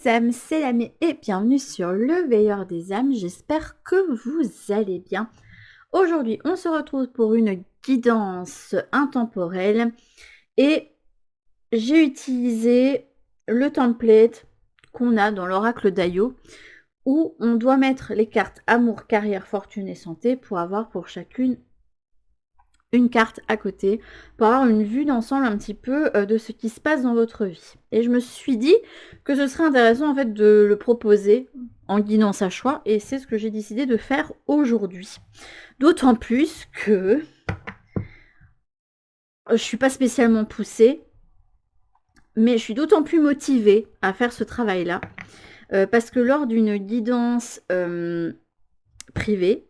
âmes, c'est l'âme et bienvenue sur le Veilleur des âmes. J'espère que vous allez bien. Aujourd'hui, on se retrouve pour une guidance intemporelle et j'ai utilisé le template qu'on a dans l'oracle d'Ayo où on doit mettre les cartes amour, carrière, fortune et santé pour avoir pour chacune une carte à côté pour avoir une vue d'ensemble un petit peu de ce qui se passe dans votre vie. Et je me suis dit que ce serait intéressant en fait de le proposer en guidance à choix et c'est ce que j'ai décidé de faire aujourd'hui. D'autant plus que je suis pas spécialement poussée, mais je suis d'autant plus motivée à faire ce travail-là parce que lors d'une guidance privée,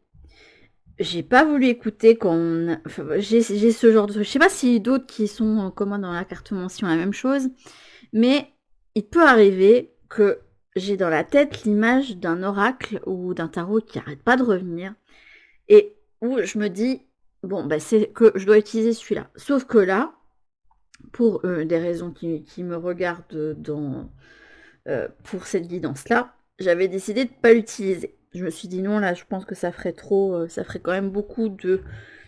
j'ai pas voulu écouter quand j'ai ce genre de truc. Je sais pas si d'autres qui sont communs dans la carte mention la même chose, mais il peut arriver que j'ai dans la tête l'image d'un oracle ou d'un tarot qui arrête pas de revenir et où je me dis bon bah c'est que je dois utiliser celui-là. Sauf que là, pour des raisons qui me regardent pour cette guidance-là, j'avais décidé de pas l'utiliser. Je me suis dit non, là, je pense que ça ferait trop, ça ferait quand même beaucoup de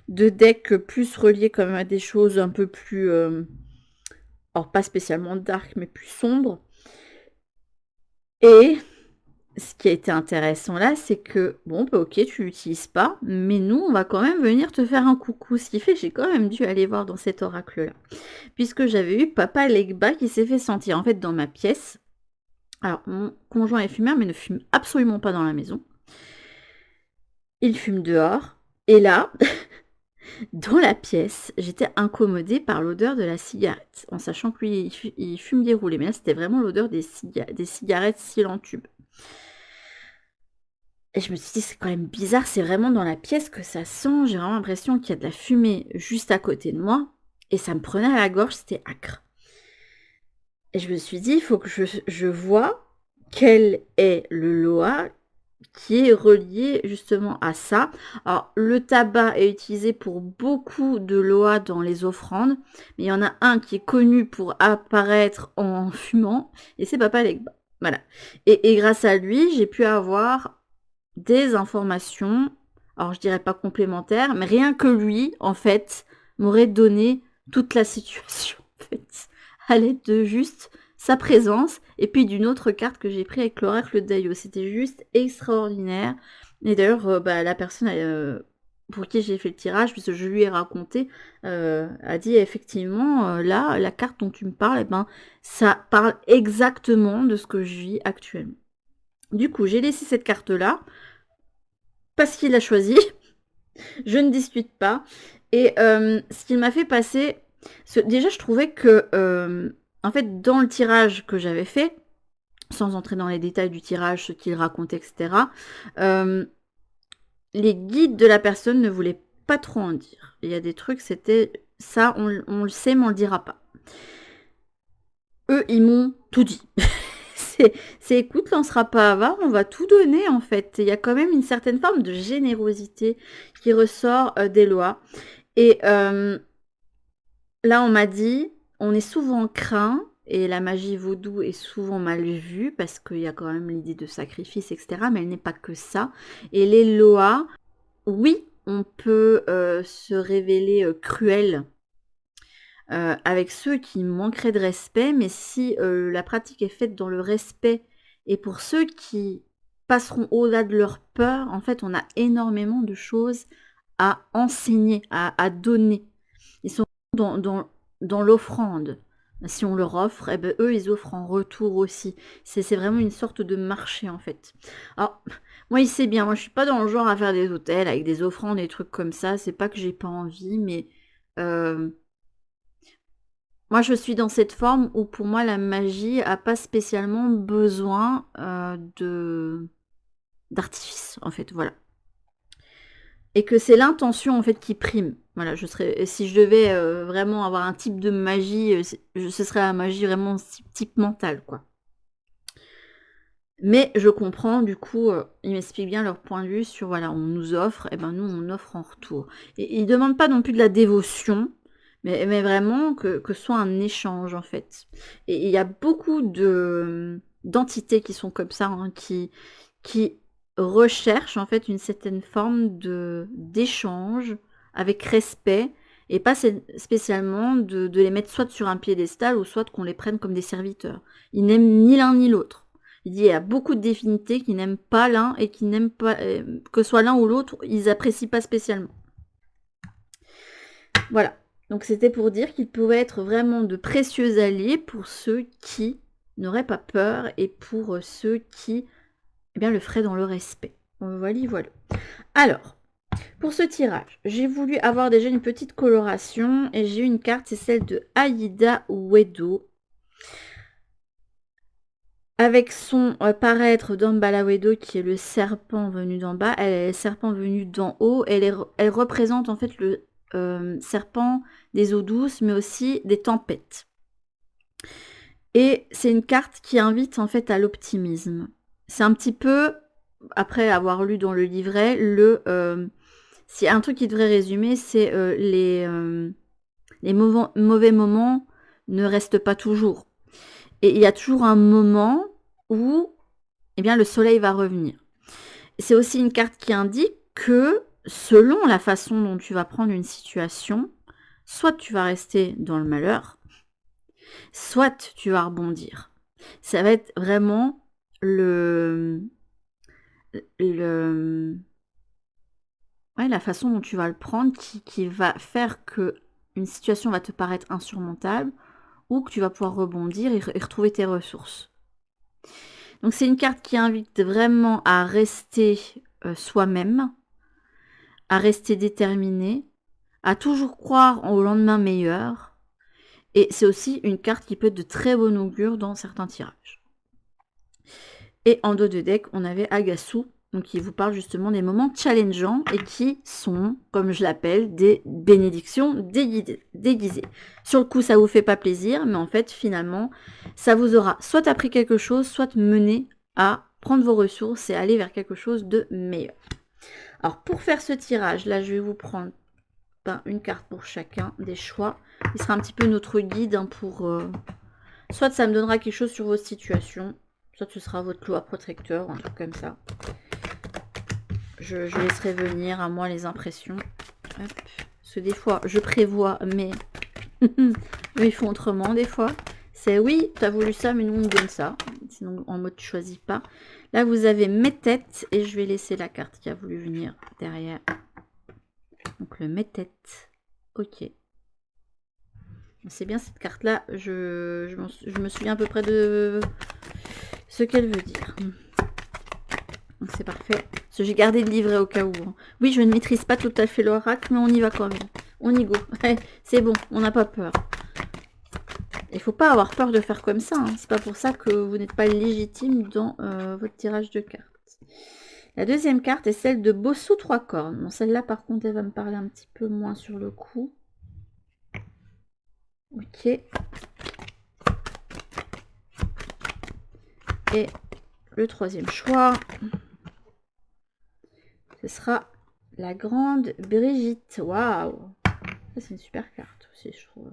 decks plus reliés comme à des choses un peu plus, alors pas spécialement dark, mais plus sombres. Et ce qui a été intéressant là, c'est que, bon, bah ok, tu l'utilises pas, mais nous, on va quand même venir te faire un coucou. Ce qui fait que j'ai quand même dû aller voir dans cet oracle-là. Puisque j'avais eu Papa Legba qui s'est fait sentir, en fait, dans ma pièce. Alors, mon conjoint est fumeur, mais ne fume absolument pas dans la maison. Il fume dehors. Et là, dans la pièce, j'étais incommodée par l'odeur de la cigarette, en sachant que lui, il fume des roulés. Mais là, c'était vraiment l'odeur des cigarettes silentubes. Et je me suis dit, c'est quand même bizarre, c'est vraiment dans la pièce que ça sent. J'ai vraiment l'impression qu'il y a de la fumée juste à côté de moi. Et ça me prenait à la gorge, c'était âcre. Et je me suis dit, il faut que je vois quel est le Loa qui est relié justement à ça. Alors, le tabac est utilisé pour beaucoup de Loa dans les offrandes, mais il y en a un qui est connu pour apparaître en fumant, et c'est Papa Legba. Voilà. Et grâce à lui, j'ai pu avoir des informations, alors je dirais pas complémentaires, mais rien que lui, en fait, m'aurait donné toute la situation, en fait, à l'aide de juste sa présence, et puis d'une autre carte que j'ai pris avec l'oracle d'Ayo. C'était juste extraordinaire. Et d'ailleurs, la personne pour qui j'ai fait le tirage, puisque je lui ai raconté, a dit effectivement, là, la carte dont tu me parles, ça parle exactement de ce que je vis actuellement. Du coup, j'ai laissé cette carte-là, parce qu'il l'a choisi. Je ne discute pas. Et ce qu'il m'a fait passer... Déjà, je trouvais que... en fait, dans le tirage que j'avais fait, sans entrer dans les détails du tirage, ce qu'il racontait, etc., les guides de la personne ne voulaient pas trop en dire. Il y a des trucs, c'était... Ça, on le sait, mais on le dira pas. Eux, ils m'ont tout dit. C'est écoute, là on sera pas avare, on va tout donner en fait. Il y a quand même une certaine forme de générosité qui ressort des lois. Et là on m'a dit, on est souvent craint, et la magie vaudou est souvent mal vue, parce qu'il y a quand même l'idée de sacrifice, etc. Mais elle n'est pas que ça. Et les lois, oui, on peut se révéler cruel avec ceux qui manqueraient de respect, mais si la pratique est faite dans le respect, et pour ceux qui passeront au-delà de leur peur, en fait, on a énormément de choses à enseigner, à donner. Ils sont dans l'offrande. Si on leur offre, eh ben, eux, ils offrent en retour aussi. C'est vraiment une sorte de marché, en fait. Alors, moi, il sait bien, moi, je suis pas dans le genre à faire des hôtels avec des offrandes, des trucs comme ça. C'est pas que j'ai pas envie, mais... moi, je suis dans cette forme où pour moi, la magie a pas spécialement besoin d'artifice, en fait, voilà. Et que c'est l'intention, en fait, qui prime. Voilà, si je devais vraiment avoir un type de magie, ce serait la magie vraiment type mentale, quoi. Mais je comprends, du coup, ils m'expliquent bien leur point de vue sur, voilà, on nous offre, et ben nous, on offre en retour. Et ils demandent pas non plus de la dévotion, mais vraiment que ce soit un échange, en fait. Et il y a beaucoup d'entités qui sont comme ça, hein, qui recherchent en fait une certaine forme d'échange avec respect et pas spécialement de les mettre soit sur un piédestal ou soit qu'on les prenne comme des serviteurs. Ils n'aiment ni l'un ni l'autre. Il dit il y a beaucoup de divinités qui n'aiment pas l'un et qui n'aiment pas, que soit l'un ou l'autre, ils apprécient pas spécialement. Voilà. Donc c'était pour dire qu'ils pouvaient être vraiment de précieux alliés pour ceux qui n'auraient pas peur et pour ceux qui le feraient dans le respect. Voilà. Alors, pour ce tirage, j'ai voulu avoir déjà une petite coloration et j'ai eu une carte, c'est celle de Aida Wedo. Avec son paraître d'Ambala Wedo qui est le serpent venu d'en bas, elle est le serpent venu d'en haut, elle représente en fait le serpent des eaux douces, mais aussi des tempêtes. Et c'est une carte qui invite en fait à l'optimisme. C'est un petit peu, après avoir lu dans le livret, s'il y a un truc qui devrait résumer, c'est les mauvais moments ne restent pas toujours. Et il y a toujours un moment où le soleil va revenir. C'est aussi une carte qui indique que selon la façon dont tu vas prendre une situation, soit tu vas rester dans le malheur, soit tu vas rebondir. Ça va être vraiment la façon dont tu vas le prendre qui va faire que une situation va te paraître insurmontable ou que tu vas pouvoir rebondir et retrouver tes ressources. Donc c'est une carte qui invite vraiment à rester soi-même, à rester déterminé, à toujours croire au lendemain meilleur. Et c'est aussi une carte qui peut être de très bon augure dans certains tirages. Et en dos de deck, on avait Agasu, donc qui vous parle justement des moments challengeants et qui sont, comme je l'appelle, des bénédictions déguisées. Sur le coup, ça vous fait pas plaisir, mais en fait, finalement, ça vous aura soit appris quelque chose, soit mené à prendre vos ressources et aller vers quelque chose de meilleur. Alors, pour faire ce tirage, là, je vais vous prendre une carte pour chacun des choix. Il sera un petit peu notre guide pour... soit ça me donnera quelque chose sur votre situation, soit ce sera votre loi protecteur, un truc comme ça. Je laisserai venir à moi les impressions. Hop. Parce que des fois, je prévois, mais eux, ils font autrement des fois. C'est oui, tu as voulu ça, mais nous, on donne ça. Sinon, en mode, tu choisis pas. Là, vous avez mes têtes et je vais laisser la carte qui a voulu venir derrière. Donc, le mes têtes. Ok. C'est bien cette carte-là. Je me souviens à peu près de ce qu'elle veut dire. Donc c'est parfait. Parce que j'ai gardé le livret au cas où. Oui, je ne maîtrise pas tout à fait l'oracle, mais on y va quand même. On y go. C'est bon, on n'a pas peur. Il faut pas avoir peur de faire comme ça. Hein. C'est pas pour ça que vous n'êtes pas légitime dans votre tirage de cartes. La deuxième carte est celle de Bossou 3 cornes. Bon, celle-là, par contre, elle va me parler un petit peu moins sur le coup. Ok. Et le troisième choix, ce sera la grande Brigitte. Waouh! Ça, c'est une super carte aussi, je trouve.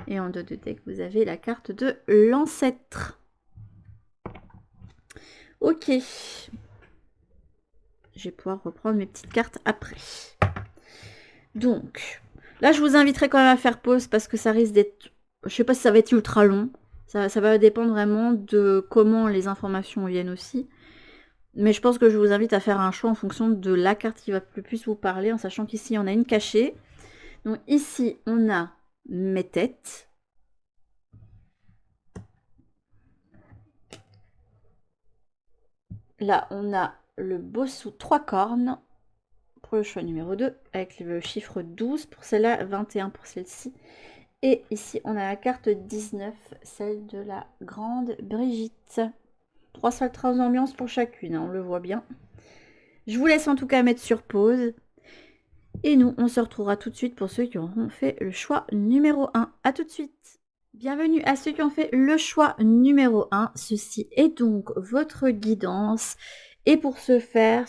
Et en dos de deck, vous avez la carte de l'ancêtre. Ok. Je vais pouvoir reprendre mes petites cartes après. Donc, là, je vous inviterai quand même à faire pause parce que ça risque d'être... Je sais pas si ça va être ultra long. Ça va dépendre vraiment de comment les informations viennent aussi. Mais je pense que je vous invite à faire un choix en fonction de la carte qui va le plus vous parler, en sachant qu'ici, on a une cachée. Donc ici, on a mes têtes. Là, on a le Bossou 3 cornes pour le choix numéro 2, avec le chiffre 12 pour celle-là, 21 pour celle-ci. Et ici, on a la carte 19, celle de la grande Brigitte. 3 salles, 3 ambiances pour chacune, hein, on le voit bien. Je vous laisse en tout cas mettre sur pause. Et nous, on se retrouvera tout de suite pour ceux qui auront fait le choix numéro 1. A tout de suite. Bienvenue à ceux qui ont fait le choix numéro 1. Ceci est donc votre guidance. Et pour ce faire,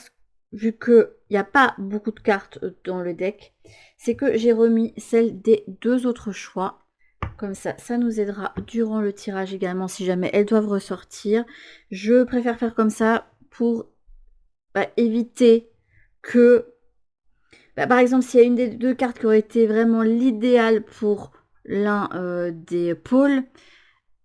vu qu'il n'y a pas beaucoup de cartes dans le deck, c'est que j'ai remis celle des deux autres choix. comme ça nous aidera durant le tirage également si jamais elles doivent ressortir. Je préfère faire comme ça pour éviter que, par exemple, s'il y a une des deux cartes qui aurait été vraiment l'idéal pour l'un des pôles,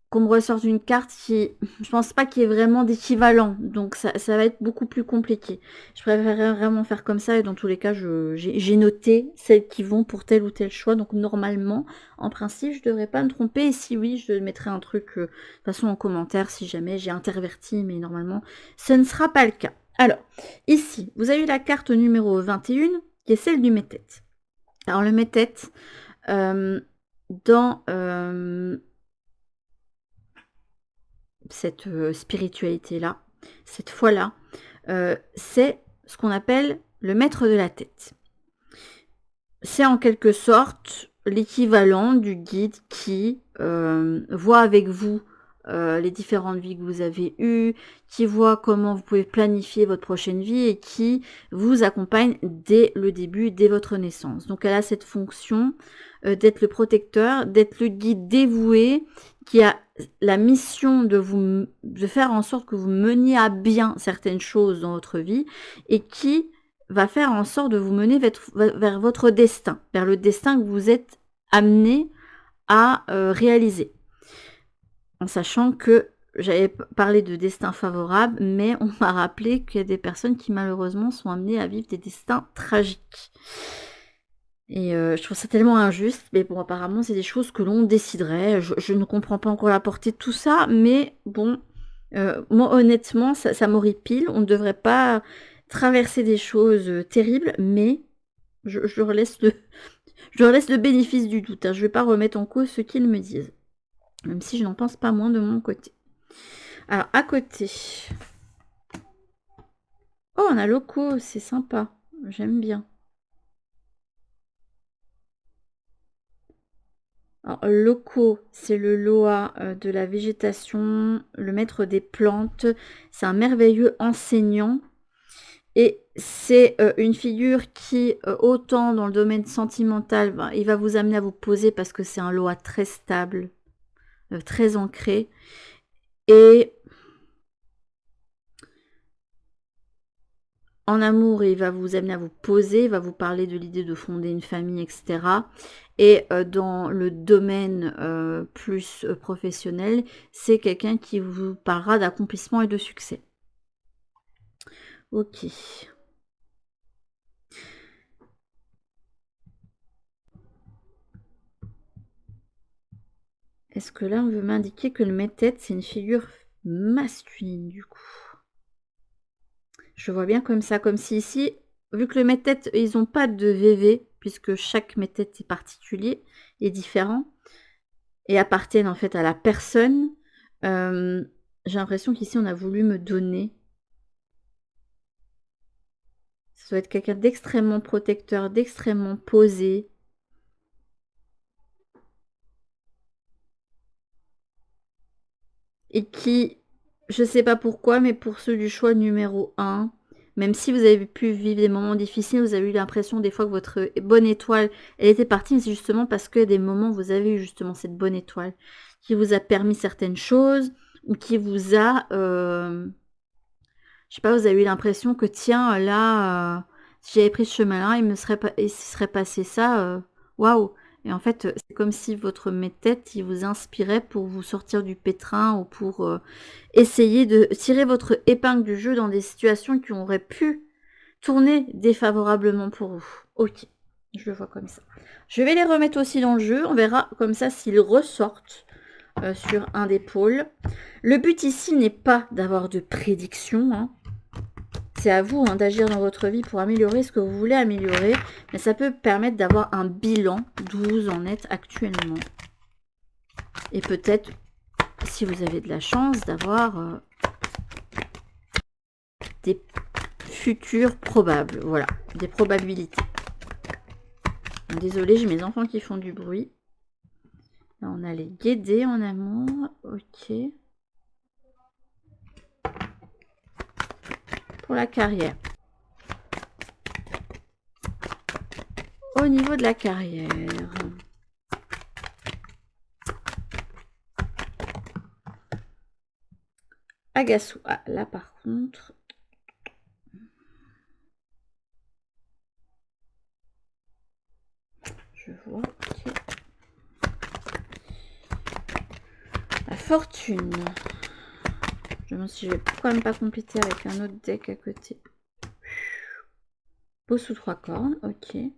qu'on me ressorte une carte qui, je pense pas qu'il y ait vraiment d'équivalent, donc ça va être beaucoup plus compliqué. Je préférerais vraiment faire comme ça, et dans tous les cas, j'ai noté celles qui vont pour tel ou tel choix, donc normalement, en principe, je devrais pas me tromper, et si oui, je mettrai un truc, de toute façon, en commentaire, si jamais j'ai interverti, mais normalement, ce ne sera pas le cas. Alors, ici, vous avez eu la carte numéro 21, qui est celle du Métet. Alors, le Métet, dans cette spiritualité-là, cette foi-là, c'est ce qu'on appelle le maître de la tête. C'est en quelque sorte l'équivalent du guide qui voit avec vous les différentes vies que vous avez eues, qui voit comment vous pouvez planifier votre prochaine vie et qui vous accompagne dès le début, dès votre naissance. Donc elle a cette fonction d'être le protecteur, d'être le guide dévoué, qui a la mission de faire en sorte que vous meniez à bien certaines choses dans votre vie et qui va faire en sorte de vous mener vers votre destin, vers le destin que vous êtes amené à réaliser. En sachant que j'avais parlé de destin favorable, mais on m'a rappelé qu'il y a des personnes qui malheureusement sont amenées à vivre des destins tragiques. Et je trouve ça tellement injuste, mais bon, apparemment c'est des choses que l'on déciderait. Je ne comprends pas encore la portée de tout ça, mais bon, moi honnêtement, ça m'horripile. On ne devrait pas traverser des choses terribles, mais je leur laisse le bénéfice du doute. Hein. Je ne vais pas remettre en cause ce qu'ils me disent, même si je n'en pense pas moins de mon côté. Alors, à côté... Oh, on a locaux, c'est sympa. J'aime bien. Alors, locaux, c'est le Loa de la végétation, le maître des plantes. C'est un merveilleux enseignant. Et c'est une figure qui, autant dans le domaine sentimental, il va vous amener à vous poser parce que c'est un Loa très stable, très ancré. Et en amour, il va vous amener à vous poser, il va vous parler de l'idée de fonder une famille, etc. Et dans le domaine plus professionnel, c'est quelqu'un qui vous parlera d'accomplissement et de succès. Ok. Est-ce que là, on veut m'indiquer que le Métet, c'est une figure masculine, du coup? Je vois bien comme ça, comme si ici, vu que le Métet, ils n'ont pas de VV, puisque chaque Métet est particulier et différent, et appartiennent en fait à la personne, j'ai l'impression qu'ici, on a voulu me donner. Ça doit être quelqu'un d'extrêmement protecteur, d'extrêmement posé. Et qui, je sais pas pourquoi, mais pour ceux du choix numéro 1, même si vous avez pu vivre des moments difficiles, vous avez eu l'impression des fois que votre bonne étoile, elle était partie, mais c'est justement parce que des moments, vous avez eu justement cette bonne étoile qui vous a permis certaines choses, ou qui vous a, je sais pas, vous avez eu l'impression que tiens, là, si j'avais pris ce chemin-là, il se serait passé ça, waouh! Et en fait, c'est comme si votre Métet, il vous inspirait pour vous sortir du pétrin ou pour essayer de tirer votre épingle du jeu dans des situations qui auraient pu tourner défavorablement pour vous. Ok, je le vois comme ça. Je vais les remettre aussi dans le jeu. On verra comme ça s'ils ressortent sur un des pôles. Le but ici n'est pas d'avoir de prédiction, hein. C'est à vous d'agir dans votre vie pour améliorer ce que vous voulez améliorer. Mais ça peut permettre d'avoir un bilan d'où vous en êtes actuellement. Et peut-être, si vous avez de la chance, d'avoir des futurs probables. Voilà, des probabilités. Désolée, j'ai mes enfants qui font du bruit. Là, on a les guédés en amour. Ok. Pour la carrière. Au niveau de la carrière. Agasu. Ah, là par contre... Je vois, ok. La fortune. Je me demande si je vais quand même pas compléter avec un autre deck à côté. Beau sous 3 cornes, ok. Et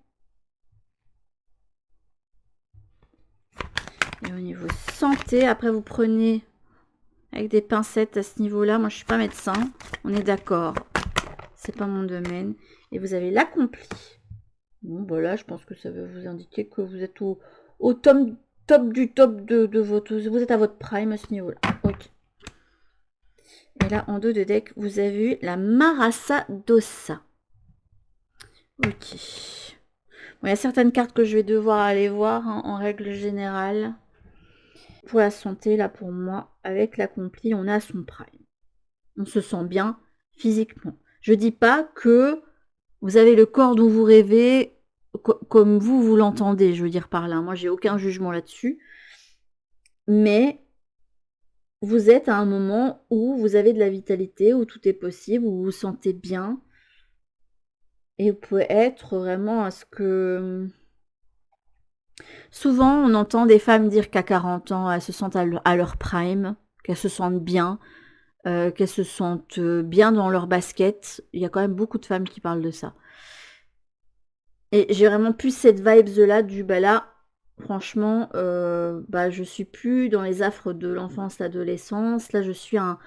au niveau santé, après vous prenez avec des pincettes à ce niveau-là. Moi je suis pas médecin, on est d'accord. C'est pas mon domaine. Et vous avez l'accompli. Bon, bah là, je pense que ça veut vous indiquer que vous êtes au top du top de votre... Vous êtes à votre prime à ce niveau-là. Ok. Et là, en dos de deck, vous avez eu la Marasa d'Ossa. Ok. Bon, il y a certaines cartes que je vais devoir aller voir, hein, en règle générale. Pour la santé, là, pour moi, avec l'accompli, on a son prime. On se sent bien physiquement. Je dis pas que vous avez le corps dont vous rêvez, comme vous l'entendez, je veux dire par là. Moi, j'ai aucun jugement là-dessus. Mais vous êtes à un moment où vous avez de la vitalité, où tout est possible, où vous vous sentez bien. Et vous pouvez être vraiment à ce que... Souvent, on entend des femmes dire qu'à 40 ans, elles se sentent à leur prime, qu'elles se sentent bien, qu'elles se sentent bien dans leur basket. Il y a quand même beaucoup de femmes qui parlent de ça. Et j'ai vraiment plus cette vibes-là du, bah là, franchement, bah je suis plus dans les affres de l'enfance, l'adolescence. Là, je suis un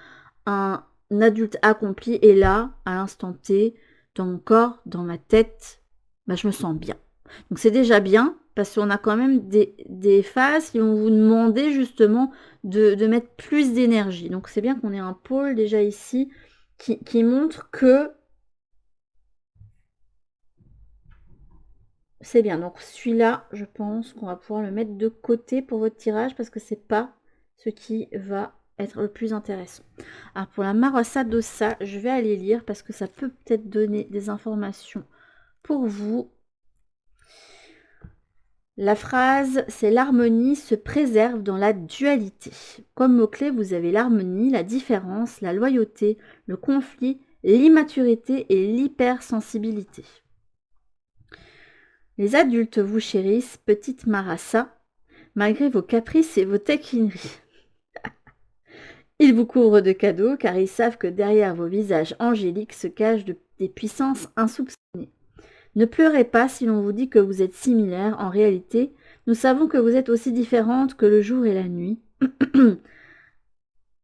adulte accompli. Et là, à l'instant T, dans mon corps, dans ma tête, bah je me sens bien. Donc c'est déjà bien, parce qu'on a quand même des phases qui vont vous demander justement de mettre plus d'énergie. Donc c'est bien qu'on ait un pôle déjà ici qui montre que c'est bien. Donc celui-là, je pense qu'on va pouvoir le mettre de côté pour votre tirage parce que c'est pas ce qui va être le plus intéressant. Alors pour la Marasa d'Ossa, je vais aller lire parce que ça peut peut-être donner des informations pour vous. La phrase, c'est l'harmonie se préserve dans la dualité. Comme mot-clé, vous avez l'harmonie, la différence, la loyauté, le conflit, l'immaturité et l'hypersensibilité. Les adultes vous chérissent, petite Marasa, malgré vos caprices et vos taquineries. Ils vous couvrent de cadeaux car ils savent que derrière vos visages angéliques se cachent des puissances insoupçonnées. Ne pleurez pas si l'on vous dit que vous êtes similaires. En réalité, nous savons que vous êtes aussi différentes que le jour et la nuit.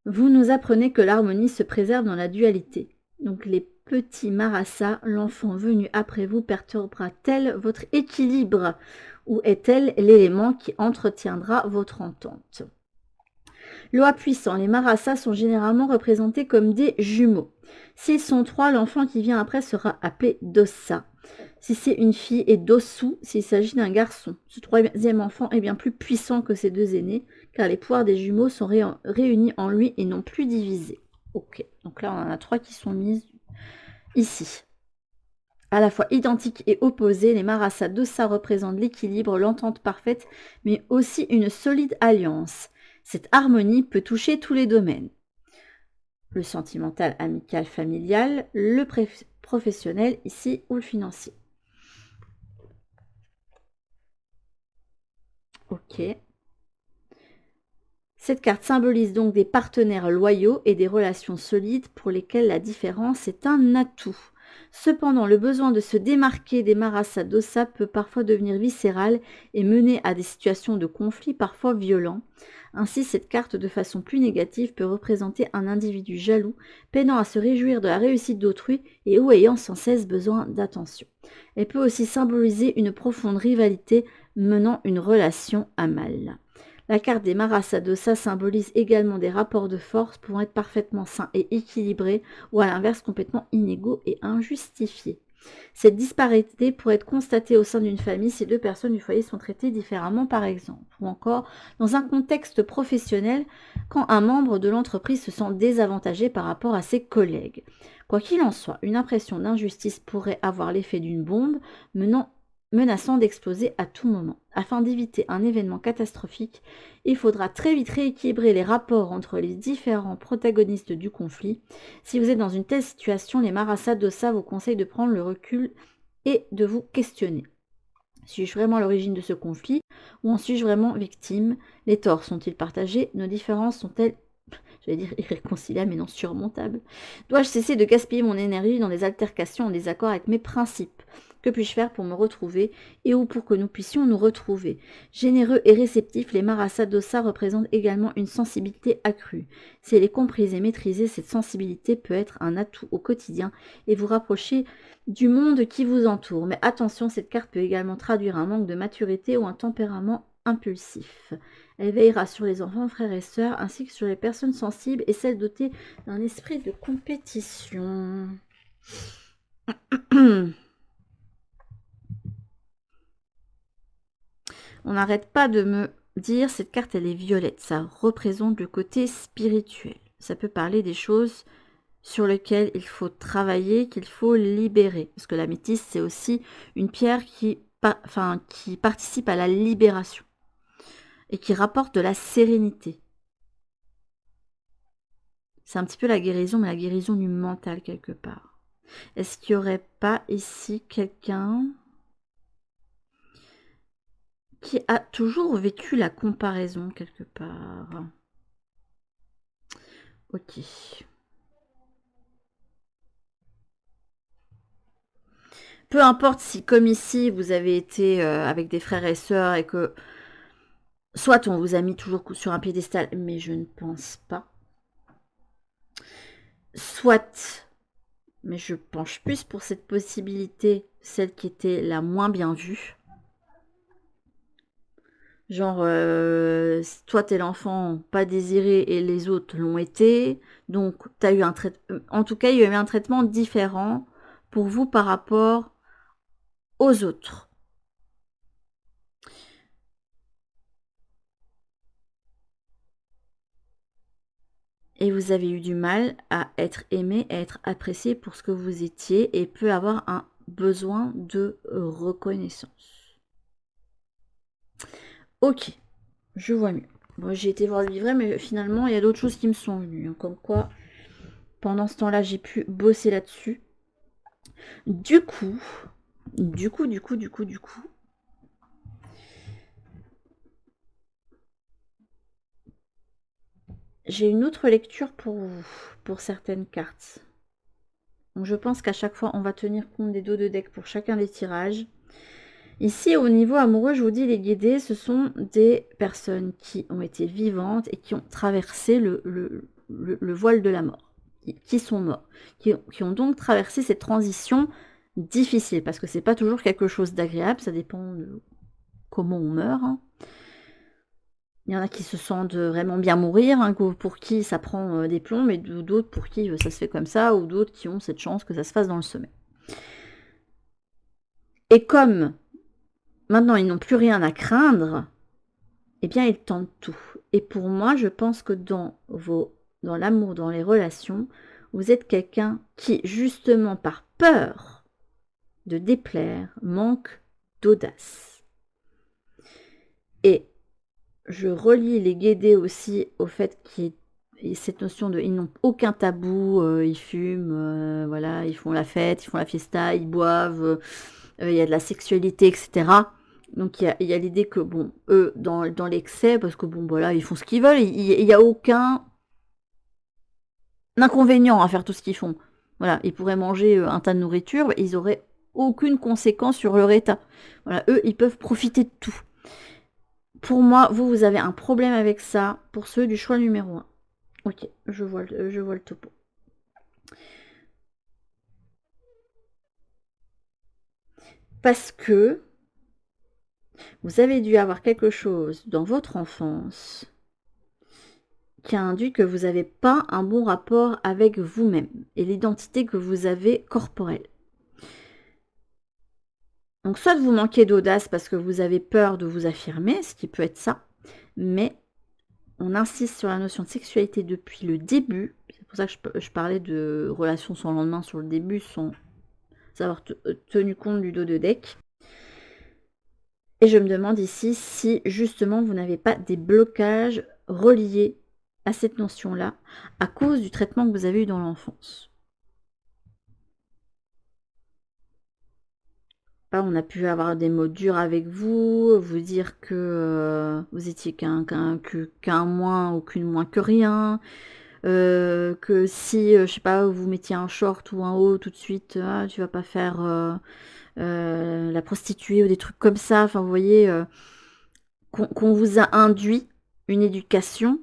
Vous nous apprenez que l'harmonie se préserve dans la dualité. Donc les petits Marasa, l'enfant venu après vous perturbera-t-elle votre équilibre ou est-elle l'élément qui entretiendra votre entente? Loi puissant, les Marasa sont généralement représentés comme des jumeaux. S'ils sont 3, l'enfant qui vient après sera appelé Dossa. Si c'est une fille, et Dosu s'il s'agit d'un garçon. Ce 3e enfant est bien plus puissant que ses 2 aînés, car les pouvoirs des jumeaux sont réunis en lui et non plus divisés. Ok, donc là on en a 3 qui sont mises ici. À la fois identiques et opposés, les Marasa Dossa représentent l'équilibre, l'entente parfaite, mais aussi une solide alliance. Cette harmonie peut toucher tous les domaines. Le sentimental, amical, familial, le professionnel ici ou le financier. Ok. Cette carte symbolise donc des partenaires loyaux et des relations solides pour lesquelles la différence est un atout. Cependant, le besoin de se démarquer des Marasa Dossa peut parfois devenir viscéral et mener à des situations de conflit parfois violents. Ainsi, cette carte de façon plus négative peut représenter un individu jaloux, peinant à se réjouir de la réussite d'autrui et ou ayant sans cesse besoin d'attention. Elle peut aussi symboliser une profonde rivalité menant une relation à mal. La carte des Marasa Dossa symbolise également des rapports de force pouvant être parfaitement sains et équilibrés ou à l'inverse complètement inégaux et injustifiés. Cette disparité pourrait être constatée au sein d'une famille si 2 personnes du foyer sont traitées différemment par exemple, ou encore dans un contexte professionnel quand un membre de l'entreprise se sent désavantagé par rapport à ses collègues. Quoi qu'il en soit, une impression d'injustice pourrait avoir l'effet d'une bombe menant menaçant d'exploser à tout moment. Afin d'éviter un événement catastrophique, il faudra très vite rééquilibrer les rapports entre les différents protagonistes du conflit. Si vous êtes dans une telle situation, les Marasa Dosa vous conseillent de prendre le recul et de vous questionner. Suis-je vraiment à l'origine de ce conflit ou en suis-je vraiment victime? Les torts sont-ils partagés? Nos différences sont-elles, j'allais dire irréconciliables mais non surmontables? Dois-je cesser de gaspiller mon énergie dans des altercations en désaccord avec mes principes? Que puis-je faire pour me retrouver et ou pour que nous puissions nous retrouver? Généreux et réceptifs, les Marasa Dosa représentent également une sensibilité accrue. Si elle est comprise et maîtrisée, cette sensibilité peut être un atout au quotidien et vous rapprocher du monde qui vous entoure. Mais attention, cette carte peut également traduire un manque de maturité ou un tempérament impulsif. Elle veillera sur les enfants, frères et sœurs, ainsi que sur les personnes sensibles et celles dotées d'un esprit de compétition. On n'arrête pas de me dire, cette carte elle est violette, ça représente le côté spirituel. Ça peut parler des choses sur lesquelles il faut travailler, qu'il faut libérer. Parce que la métisse, c'est aussi une pierre qui participe à la libération et qui rapporte de la sérénité. C'est un petit peu la guérison, mais la guérison du mental quelque part. Est-ce qu'il n'y aurait pas ici quelqu'un qui a toujours vécu la comparaison quelque part? Ok. Peu importe si, comme ici, vous avez été avec des frères et sœurs et que soit on vous a mis toujours sur un piédestal, mais je ne pense pas. Soit, mais je penche plus pour cette possibilité, celle qui était la moins bien vue. Genre, toi t'es l'enfant pas désiré et les autres l'ont été. Donc, t'as eu un traitement. En tout cas, il y a eu un traitement différent pour vous par rapport aux autres. Et vous avez eu du mal à être aimé, à être apprécié pour ce que vous étiez et peut avoir un besoin de reconnaissance. Ok, je vois mieux. Bon, j'ai été voir le livret, mais finalement, il y a d'autres choses qui me sont venues. Hein, comme quoi, pendant ce temps-là, j'ai pu bosser là-dessus. Du coup, j'ai une autre lecture pour vous, pour certaines cartes. Donc je pense qu'à chaque fois, on va tenir compte des dos de deck pour chacun des tirages. Ici, au niveau amoureux, je vous dis, les guédés, ce sont des personnes qui ont été vivantes et qui ont traversé le voile de la mort, qui sont morts, qui ont donc traversé cette transition difficile, parce que c'est pas toujours quelque chose d'agréable, ça dépend de comment on meurt. Hein. Il y en a qui se sentent vraiment bien mourir, hein, pour qui ça prend des plombs, mais d'autres pour qui ça se fait comme ça, ou d'autres qui ont cette chance que ça se fasse dans le sommeil. Et comme maintenant ils n'ont plus rien à craindre, eh bien ils tentent tout. Et pour moi, je pense que dans l'amour, dans les relations, vous êtes quelqu'un qui, justement par peur de déplaire, manque d'audace. Et je relie les guédés aussi au fait qu'il y ait cette notion de ils n'ont aucun tabou, ils fument, voilà, ils font la fête, ils font la fiesta, ils boivent, il y a de la sexualité, etc. Donc il y a l'idée que, bon, eux, dans l'excès, parce que bon, voilà, ils font ce qu'ils veulent, il n'y a aucun inconvénient à faire tout ce qu'ils font. Voilà, ils pourraient manger un tas de nourriture, ils n'auraient aucune conséquence sur leur état. Voilà, eux, ils peuvent profiter de tout. Pour moi, vous avez un problème avec ça pour ceux du choix numéro 1. Ok, je vois le topo. Parce que vous avez dû avoir quelque chose dans votre enfance qui a induit que vous n'avez pas un bon rapport avec vous-même et l'identité que vous avez corporelle. Donc soit vous manquez d'audace parce que vous avez peur de vous affirmer, ce qui peut être ça, mais on insiste sur la notion de sexualité depuis le début. C'est pour ça que je parlais de relations sans lendemain sur le début, sans avoir tenu compte du dos de deck. Et je me demande ici si justement vous n'avez pas des blocages reliés à cette notion-là à cause du traitement que vous avez eu dans l'enfance. On a pu avoir des mots durs avec vous, vous dire que vous étiez qu'un moins ou qu'une moins que rien, que si, je sais pas, vous mettiez un short ou un haut tout de suite, ah, tu vas pas faire la prostituée ou des trucs comme ça. Enfin, vous voyez, qu'on vous a induit une éducation,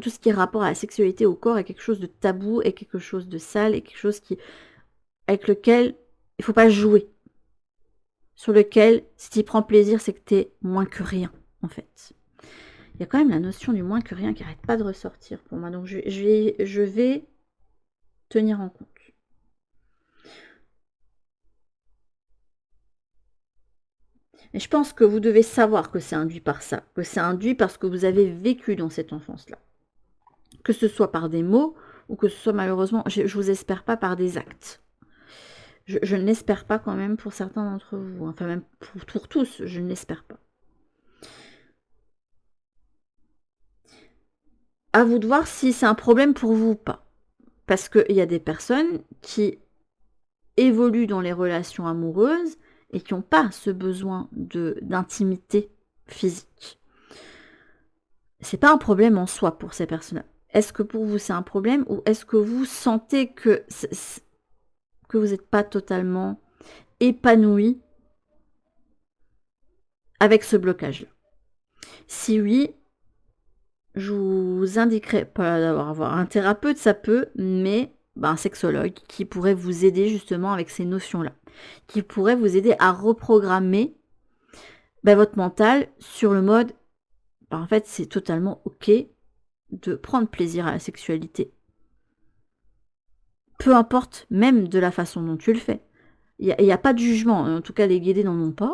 tout ce qui est rapport à la sexualité, au corps, est quelque chose de tabou, est quelque chose de sale, est quelque chose avec lequel il faut pas jouer. Sur lequel, si tu prends plaisir, c'est que t'es moins que rien, en fait. Il y a quand même la notion du moins que rien qui arrête pas de ressortir pour moi. Donc je vais tenir en compte. Et je pense que vous devez savoir que c'est induit par ça, que c'est induit parce que vous avez vécu dans cette enfance-là. Que ce soit par des mots ou que ce soit malheureusement, je vous espère pas par des actes. Je ne l'espère pas quand même pour certains d'entre vous, enfin même pour tous, je ne l'espère pas. À vous de voir si c'est un problème pour vous ou pas. Parce qu'il y a des personnes qui évoluent dans les relations amoureuses et qui n'ont pas ce besoin d'intimité physique. C'est pas un problème en soi pour ces personnes-là. Est-ce que pour vous c'est un problème ou est-ce que vous sentez que vous n'êtes pas totalement épanoui avec ce blocage-là? Si oui, je vous indiquerai pas d'avoir un thérapeute, ça peut, mais un sexologue qui pourrait vous aider justement avec ces notions-là, qui pourrait vous aider à reprogrammer votre mental sur le mode, en fait, c'est totalement ok de prendre plaisir à la sexualité. Peu importe même de la façon dont tu le fais. Il n'y a pas de jugement. En tout cas, les guédés n'en ont pas.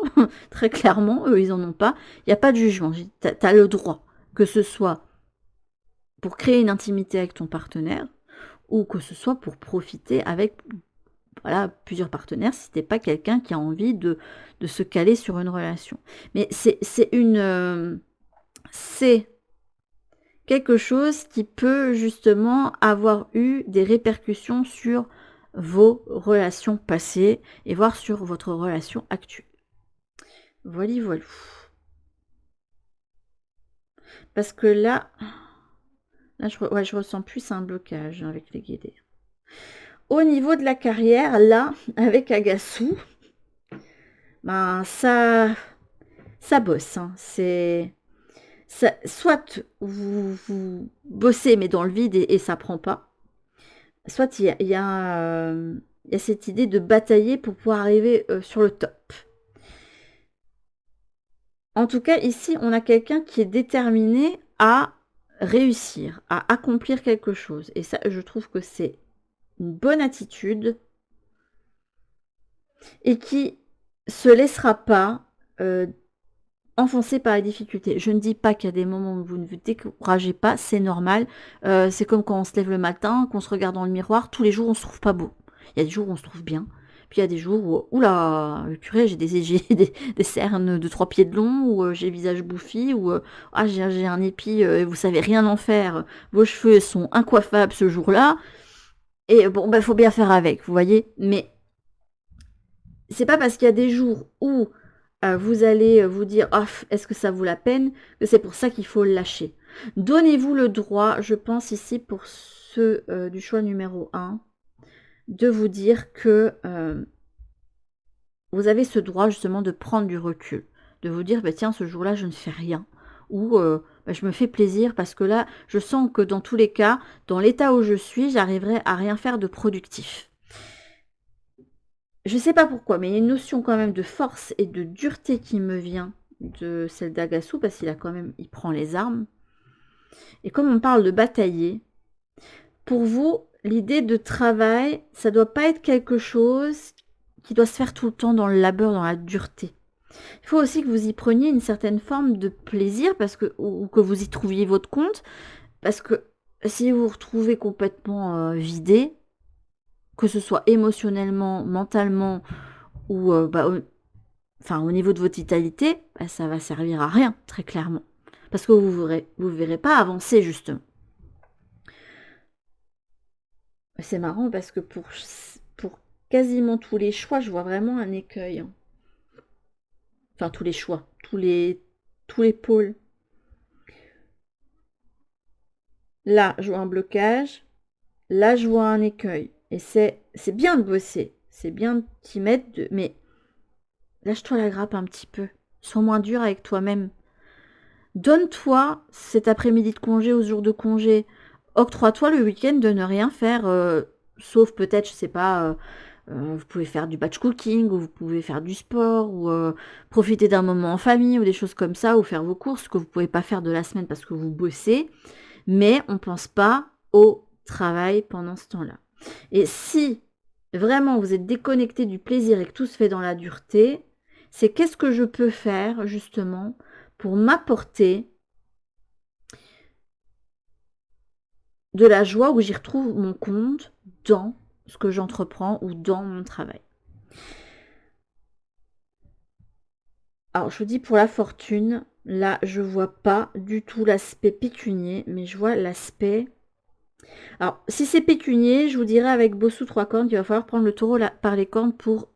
Très clairement, eux, ils n'en ont pas. Il n'y a pas de jugement. Tu as le droit, que ce soit pour créer une intimité avec ton partenaire ou que ce soit pour profiter avec plusieurs partenaires si t'es pas quelqu'un qui a envie de se caler sur une relation. Mais c'est quelque chose qui peut justement avoir eu des répercussions sur vos relations passées et voire sur votre relation actuelle. Voilà. Parce que là je ressens plus un blocage avec les guédés. Au niveau de la carrière, là, avec Agasu, ça bosse. Hein. Soit vous bossez mais dans le vide et ça prend pas. Soit il y a cette idée de batailler pour pouvoir arriver sur le top. En tout cas, ici, on a quelqu'un qui est déterminé à réussir, à accomplir quelque chose. Et ça, je trouve que c'est une bonne attitude et qui se laissera pas enfoncé par les difficultés. Je ne dis pas qu'il y a des moments où vous ne vous découragez pas, c'est normal. C'est comme quand on se lève le matin, qu'on se regarde dans le miroir, tous les jours on se trouve pas beau. Il y a des jours où on se trouve bien, puis il y a des jours où, oula, purée, j'ai des cernes de 3 pieds de long, ou j'ai le visage bouffi, ou j'ai un épi, et vous savez rien en faire, vos cheveux sont incoiffables ce jour-là, et bon, faut bien faire avec, vous voyez. Mais c'est pas parce qu'il y a des jours où vous allez vous dire oh, est-ce que ça vaut la peine, que c'est pour ça qu'il faut le lâcher. Donnez-vous le droit, je pense ici pour ceux du choix numéro 1, de vous dire que vous avez ce droit justement de prendre du recul, de vous dire tiens, ce jour-là je ne fais rien, ou je me fais plaisir parce que là je sens que dans tous les cas, dans l'état où je suis, j'arriverai à rien faire de productif. Je sais pas pourquoi, mais il y a une notion quand même de force et de dureté qui me vient de celle d'Agasu, parce il prend les armes. Et comme on parle de batailler, pour vous, l'idée de travail, ça doit pas être quelque chose qui doit se faire tout le temps dans le labeur, dans la dureté. Il faut aussi que vous y preniez une certaine forme de plaisir, ou que vous y trouviez votre compte, parce que si vous vous retrouvez complètement vidé, que ce soit émotionnellement, mentalement, ou enfin au niveau de votre vitalité, bah, ça va servir à rien, très clairement. Parce que vous verrez pas avancer, justement. C'est marrant parce que pour quasiment tous les choix, je vois vraiment un écueil, hein. Enfin, tous les choix, tous les pôles. Là, je vois un blocage. Là, je vois un écueil. Et c'est bien de bosser. C'est bien de t'y mettre, mais lâche-toi la grappe un petit peu. Sois moins dur avec toi-même. Donne-toi cet après-midi de congé aux jours de congé. Octroie-toi le week-end de ne rien faire, sauf peut-être, je sais pas, vous pouvez faire du batch cooking, ou vous pouvez faire du sport, ou profiter d'un moment en famille, ou des choses comme ça, ou faire vos courses, que vous pouvez pas faire de la semaine parce que vous bossez. Mais on pense pas au travail pendant ce temps-là. Et si vraiment vous êtes déconnecté du plaisir et que tout se fait dans la dureté, c'est qu'est-ce que je peux faire justement pour m'apporter de la joie où j'y retrouve mon compte dans ce que j'entreprends ou dans mon travail. Alors je vous dis pour la fortune, là je vois pas du tout l'aspect pécunier, mais je vois l'aspect... Alors si c'est pécunier, je vous dirais avec Bossou 3 cornes qu'il va falloir prendre le taureau par les cornes pour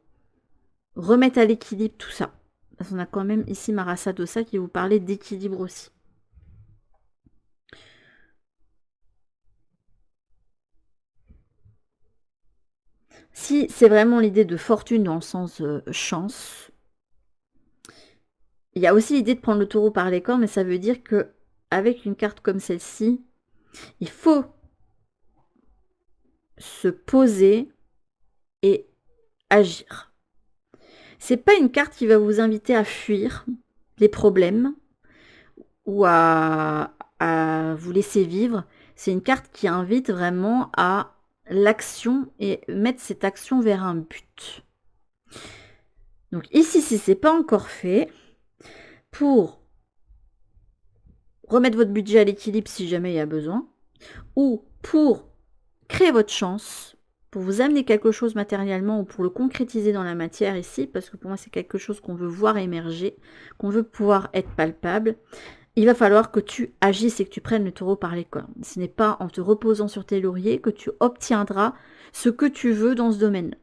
remettre à l'équilibre tout ça. Parce qu'on a quand même ici Marasa Dosa qui vous parlait d'équilibre aussi. Si c'est vraiment l'idée de fortune dans le sens chance, il y a aussi l'idée de prendre le taureau par les cornes, mais ça veut dire que avec une carte comme celle-ci, il faut se poser et agir. C'est pas une carte qui va vous inviter à fuir les problèmes ou à vous laisser vivre. C'est une carte qui invite vraiment à l'action et mettre cette action vers un but. Donc ici, si c'est pas encore fait, pour remettre votre budget à l'équilibre si jamais il y a besoin, ou pour créer votre chance, pour vous amener quelque chose matériellement ou pour le concrétiser dans la matière ici, parce que pour moi c'est quelque chose qu'on veut voir émerger, qu'on veut pouvoir être palpable, il va falloir que tu agisses et que tu prennes le taureau par les cornes. Ce n'est pas en te reposant sur tes lauriers que tu obtiendras ce que tu veux dans ce domaine.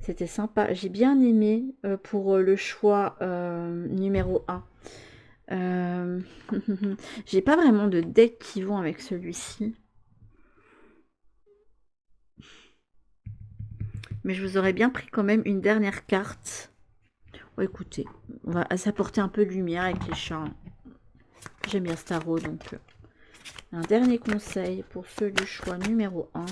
C'était sympa. J'ai bien aimé pour le choix numéro 1. J'ai pas vraiment de deck qui vont avec celui-ci. Mais je vous aurais bien pris quand même une dernière carte. Oh, écoutez, on va s'apporter un peu de lumière avec les chats. J'aime bien ce tarot, donc un dernier conseil pour ceux du choix numéro 1.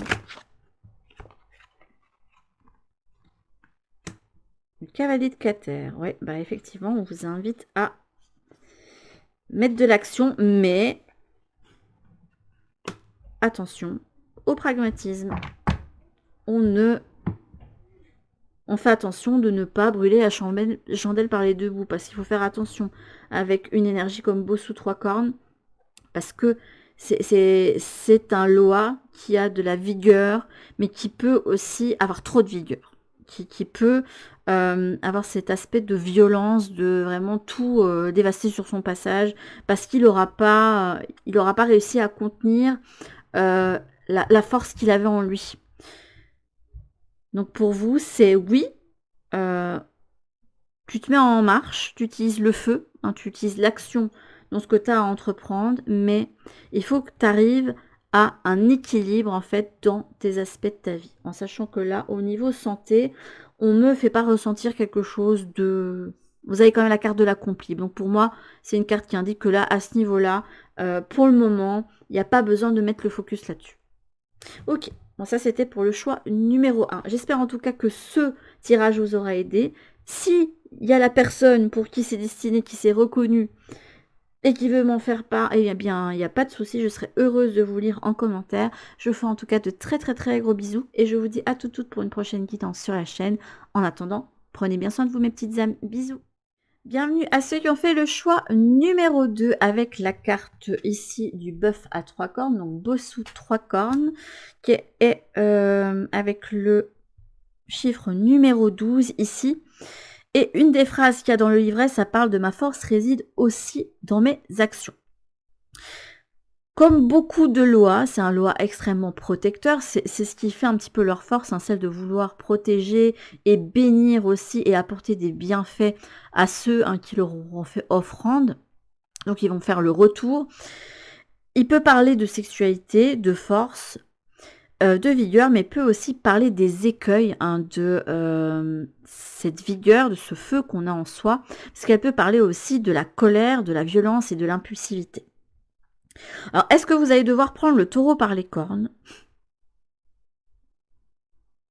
Le cavalier de Cater. Ouais, bah effectivement, on vous invite à mettre de l'action, mais attention au pragmatisme. On fait attention de ne pas brûler la chandelle par les deux bouts, parce qu'il faut faire attention avec une énergie comme Bossou 3 cornes, parce que c'est un Loa qui a de la vigueur, mais qui peut aussi avoir trop de vigueur, qui peut avoir cet aspect de violence, de vraiment tout dévaster sur son passage, parce qu'il n'aura pas réussi à contenir la force qu'il avait en lui. Donc pour vous, c'est oui, tu te mets en marche, tu utilises le feu, hein, tu utilises l'action dans ce que tu as à entreprendre, mais il faut que tu arrives à un équilibre en fait dans tes aspects de ta vie. En sachant que là, au niveau santé, on ne me fait pas ressentir quelque chose de... Vous avez quand même la carte de l'accompli. Donc pour moi, c'est une carte qui indique que là, à ce niveau-là, pour le moment, il n'y a pas besoin de mettre le focus là-dessus. Ok, bon ça c'était pour le choix numéro 1. J'espère en tout cas que ce tirage vous aura aidé. Si il y a la personne pour qui c'est destiné, qui s'est reconnue et qui veut m'en faire part, eh bien il n'y a pas de souci, je serai heureuse de vous lire en commentaire. Je vous fais en tout cas de très très très gros bisous et je vous dis à toutes pour une prochaine guidance sur la chaîne. En attendant, prenez bien soin de vous mes petites âmes. Bisous. Bienvenue à ceux qui ont fait le choix numéro 2 avec la carte ici du bœuf à 3 cornes, donc Bossou 3 cornes, qui est avec le chiffre numéro 12 ici. Et une des phrases qu'il y a dans le livret, ça parle de ma force réside aussi dans mes actions. Comme beaucoup de lois, c'est un loi extrêmement protecteur, c'est ce qui fait un petit peu leur force, hein, celle de vouloir protéger et bénir aussi et apporter des bienfaits à ceux qui leur auront fait offrande. Donc ils vont faire le retour. Il peut parler de sexualité, de force, de vigueur, mais peut aussi parler des écueils de cette vigueur, de ce feu qu'on a en soi, parce qu'elle peut parler aussi de la colère, de la violence et de l'impulsivité. Alors, est-ce que vous allez devoir prendre le taureau par les cornes?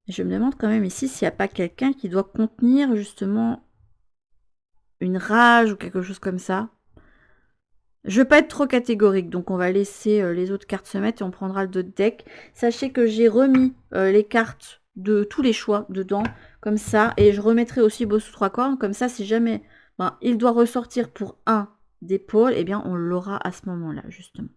Je me demande quand même ici s'il n'y a pas quelqu'un qui doit contenir justement une rage ou quelque chose comme ça. Je ne veux pas être trop catégorique, donc on va laisser les autres cartes se mettre et on prendra le d'autres deck. Sachez que j'ai remis les cartes de tous les choix dedans, comme ça, et je remettrai aussi Bossu 3 cornes, comme ça, si jamais il doit ressortir pour un des pôles, eh bien on l'aura à ce moment-là, justement.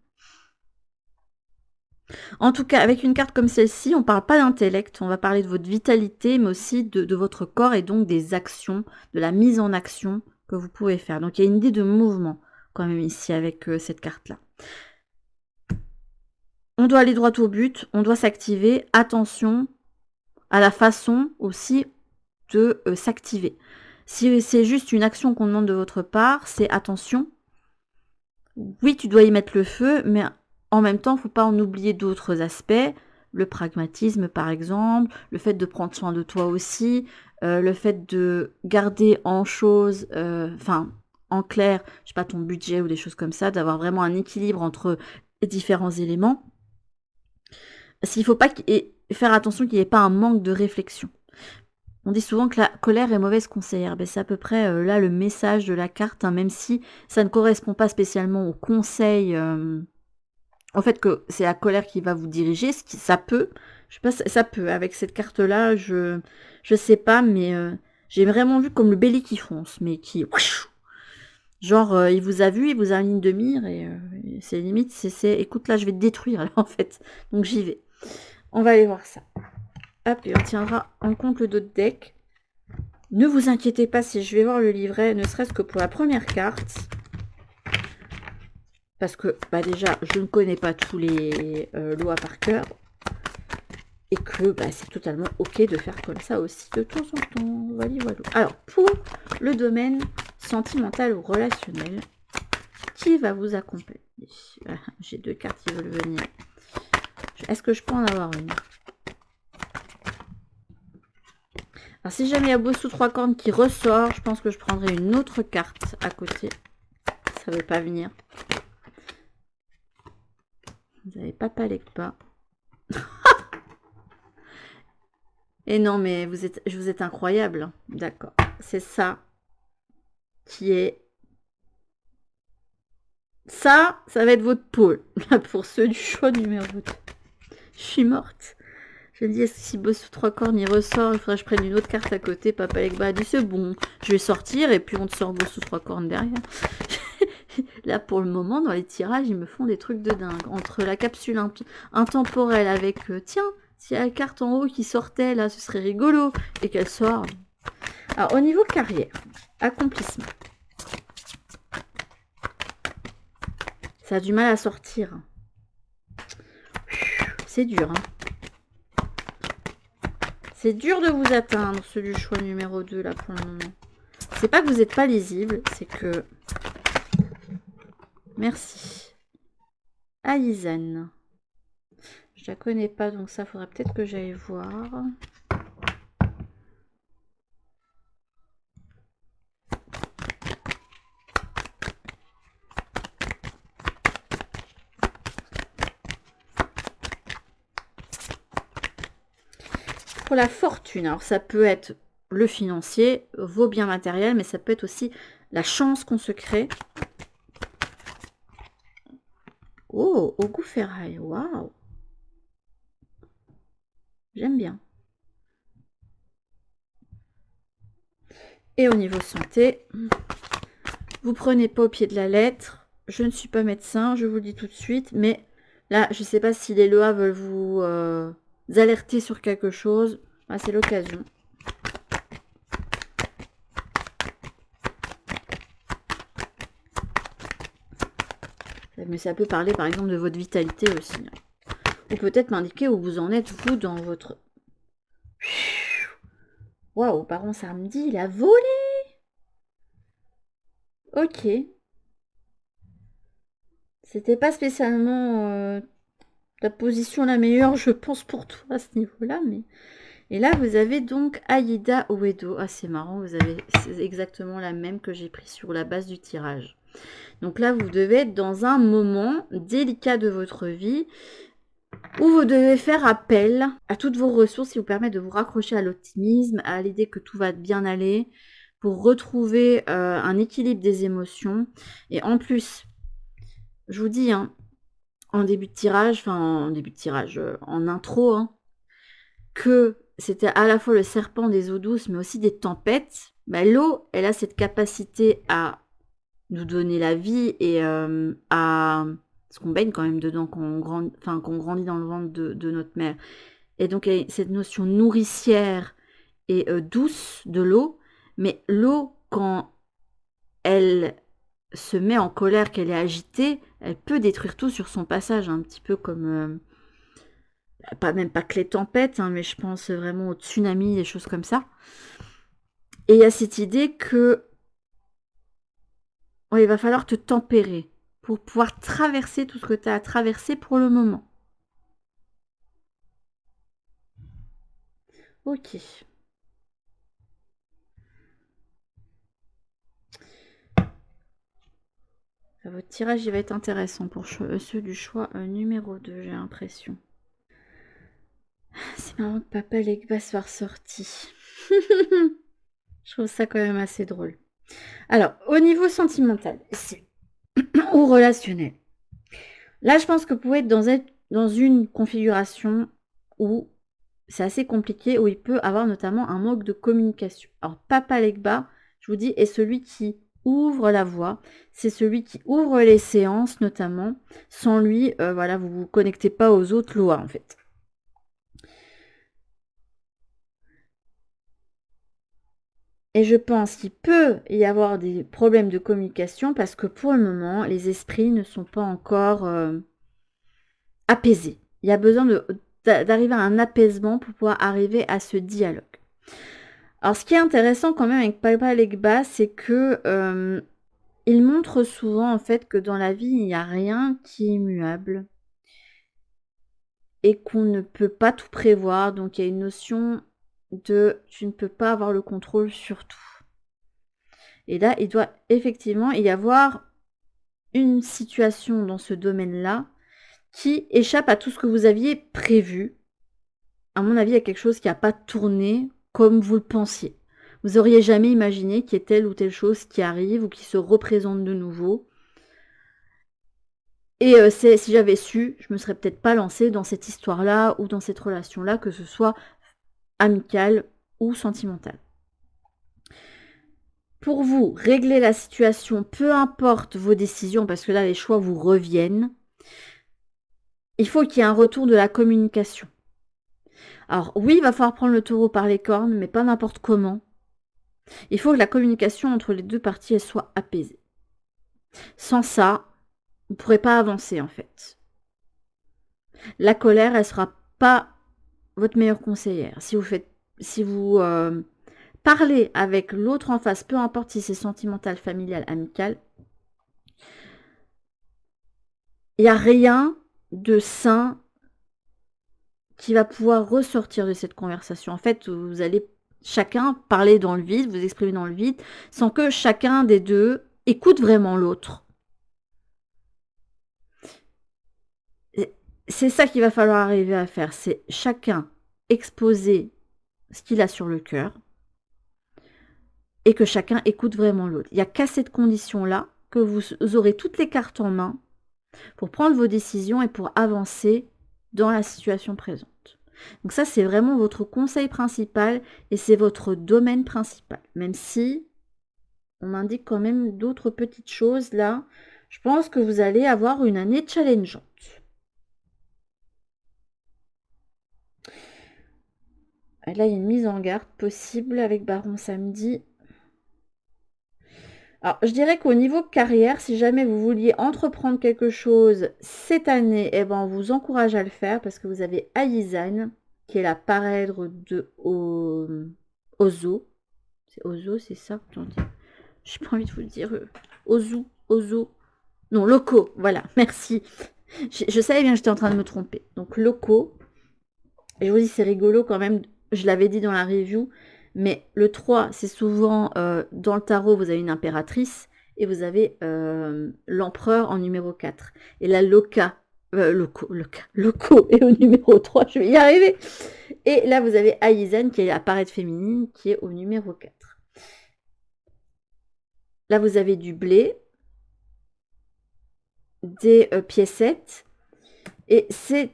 En tout cas, avec une carte comme celle-ci, on ne parle pas d'intellect, on va parler de votre vitalité, mais aussi de votre corps et donc des actions, de la mise en action que vous pouvez faire. Donc il y a une idée de mouvement quand même ici avec cette carte-là. On doit aller droit au but, on doit s'activer. Attention à la façon aussi de s'activer. Si c'est juste une action qu'on demande de votre part, c'est attention. Oui, tu dois y mettre le feu, mais en même temps, il ne faut pas en oublier d'autres aspects. Le pragmatisme, par exemple, le fait de prendre soin de toi aussi, le fait de garder en chose, en clair, je sais pas, ton budget ou des choses comme ça, d'avoir vraiment un équilibre entre les différents éléments. S'il faut pas faire attention qu'il n'y ait pas un manque de réflexion. On dit souvent que la colère est mauvaise conseillère. Ben, c'est à peu près là le message de la carte, hein, même si ça ne correspond pas spécialement au conseil. En fait, que c'est la colère qui va vous diriger, ça peut. Je sais pas, ça peut. Avec cette carte-là, je sais pas, mais j'ai vraiment vu comme le bélier qui fonce, mais qui... Genre, il vous a vu, il vous a en ligne de mire, et c'est limite, écoute, là, je vais te détruire, là, en fait. Donc, j'y vais. On va aller voir ça. Hop, et on tiendra en compte le dos de deck. Ne vous inquiétez pas si je vais voir le livret, ne serait-ce que pour la première carte. Parce que, déjà, je ne connais pas tous les lois par cœur. Et que c'est totalement ok de faire comme ça aussi de temps en temps. Voilà, voilà. Alors, pour le domaine sentimental ou relationnel, qui va vous accompagner? J'ai deux cartes qui veulent venir. Est-ce que je peux en avoir une? Alors, si jamais il y a Bossu 3 cornes qui ressort, je pense que je prendrai une autre carte à côté. Ça ne veut pas venir. Vous n'avez pas pas. Et non, mais vous êtes incroyable. D'accord. C'est ça qui est... Ça va être votre pôle. Pour ceux du choix numéro 2. Je suis morte. Je me dis, est-ce que si Bossu 3 cornes il ressort, il faudrait que je prenne une autre carte à côté. Papa Legba a dit, c'est bon, je vais sortir et puis on te sort Bossu 3 cornes derrière. Là, pour le moment, dans les tirages, ils me font des trucs de dingue. Entre la capsule intemporelle avec, tiens, s'il y a la carte en haut qui sortait, là, ce serait rigolo. Et qu'elle sort. Alors, au niveau carrière, accomplissement. Ça a du mal à sortir. C'est dur, hein. C'est dur de vous atteindre, ce du choix numéro 2, là, pour le moment. C'est pas que vous n'êtes pas lisible, c'est que... Merci. Aïzen. Je la connais pas, donc ça, faudrait peut-être que j'aille voir. Pour la fortune, alors ça peut être le financier, vos biens matériels, mais ça peut être aussi la chance qu'on se crée. Oh, au goût ferraille, waouh. J'aime bien. Et au niveau santé, vous prenez pas au pied de la lettre. Je ne suis pas médecin, je vous le dis tout de suite, mais là, je ne sais pas si les lois veulent vous alerter sur quelque chose. Ah, c'est l'occasion. Mais ça peut parler par exemple de votre vitalité aussi. Ou peut-être m'indiquer où vous en êtes, vous, dans votre... Waouh, baron samedi, il a volé. Ok. C'était pas spécialement ta position la meilleure, je pense, pour toi à ce niveau-là. Mais... Et là, vous avez donc Aïda Ouedo. Ah, c'est marrant, vous avez c'est exactement la même que j'ai pris sur la base du tirage. Donc là, vous devez être dans un moment délicat de votre vie où vous devez faire appel à toutes vos ressources qui vous permettent de vous raccrocher à l'optimisme, à l'idée que tout va bien aller, pour retrouver un équilibre des émotions. Et en plus, je vous dis, hein, en début de tirage, en intro, hein, que c'était à la fois le serpent des eaux douces, mais aussi des tempêtes. Bah, l'eau, elle a cette capacité à nous donner la vie et à... Parce qu'on baigne quand même dedans quand qu'on grandit dans le ventre de notre mère. Et donc, il y a cette notion nourricière et douce de l'eau. Mais l'eau, quand elle se met en colère, qu'elle est agitée, elle peut détruire tout sur son passage, un petit peu comme... même pas que les tempêtes, hein, mais je pense vraiment aux tsunamis, des choses comme ça. Et il y a cette idée que il va falloir te tempérer pour pouvoir traverser tout ce que tu as à traverser pour le moment. Ok. Votre tirage, il va être intéressant pour ceux du choix numéro 2, j'ai l'impression. C'est marrant que Papa Legba soit ressorti. Je trouve ça quand même assez drôle. Alors, au niveau sentimental, ou relationnel. Là, je pense que vous pouvez être dans une configuration où c'est assez compliqué, où il peut avoir notamment un manque de communication. Alors, Papa Legba, je vous dis, est celui qui ouvre la voie, c'est celui qui ouvre les séances notamment. Sans lui, voilà, vous vous connectez pas aux autres lois en fait. Et je pense qu'il peut y avoir des problèmes de communication parce que pour le moment, les esprits ne sont pas encore apaisés. Il y a besoin d'arriver à un apaisement pour pouvoir arriver à ce dialogue. Alors, ce qui est intéressant quand même avec Papa Legba, c'est que il montre souvent en fait que dans la vie, il n'y a rien qui est immuable et qu'on ne peut pas tout prévoir. Donc, il y a une notion de tu ne peux pas avoir le contrôle sur tout. Et là, il doit effectivement y avoir une situation dans ce domaine-là qui échappe à tout ce que vous aviez prévu. À mon avis, il y a quelque chose qui n'a pas tourné comme vous le pensiez. Vous auriez jamais imaginé qu'il y ait telle ou telle chose qui arrive ou qui se représente de nouveau. Et si j'avais su, je me serais peut-être pas lancée dans cette histoire-là ou dans cette relation-là, que ce soit amicale ou sentimentale. Pour vous, régler la situation, peu importe vos décisions, parce que là, les choix vous reviennent, il faut qu'il y ait un retour de la communication. Alors oui, il va falloir prendre le taureau par les cornes, mais pas n'importe comment. Il faut que la communication entre les deux parties elle soit apaisée. Sans ça, vous ne pourrez pas avancer en fait. La colère, elle ne sera pas votre meilleure conseillère. Si vous parlez avec l'autre en face, peu importe si c'est sentimental, familial, amical, il n'y a rien de sain qui va pouvoir ressortir de cette conversation. En fait, vous allez chacun parler dans le vide, vous exprimer dans le vide, sans que chacun des deux écoute vraiment l'autre. C'est ça qu'il va falloir arriver à faire, c'est chacun exposer ce qu'il a sur le cœur et que chacun écoute vraiment l'autre. Il n'y a qu'à cette condition-là que vous aurez toutes les cartes en main pour prendre vos décisions et pour avancer dans la situation présente. Donc ça, c'est vraiment votre conseil principal et c'est votre domaine principal. Même si on m'indique quand même d'autres petites choses là, je pense que vous allez avoir une année challengeante. Là, il y a une mise en garde possible avec Baron samedi. Alors, je dirais qu'au niveau carrière, si jamais vous vouliez entreprendre quelque chose cette année, eh ben, on vous encourage à le faire parce que vous avez Aizan, qui est la parèdre de Ozo. C'est Ozo, c'est ça? Attendez. J'ai pas envie de vous le dire. Ozo. Non, Loco, voilà, merci. Je savais bien que j'étais en train de me tromper. Donc, Loco. Et je vous dis, c'est rigolo quand même. Je l'avais dit dans la review. Mais le 3, c'est souvent, dans le tarot, vous avez une impératrice. Et vous avez l'empereur en numéro 4. Et la Loco est au numéro 3. Je vais y arriver. Et là, vous avez Aizan, qui est la parèdre féminine, qui est au numéro 4. Là, vous avez du blé, des piécettes. Et c'est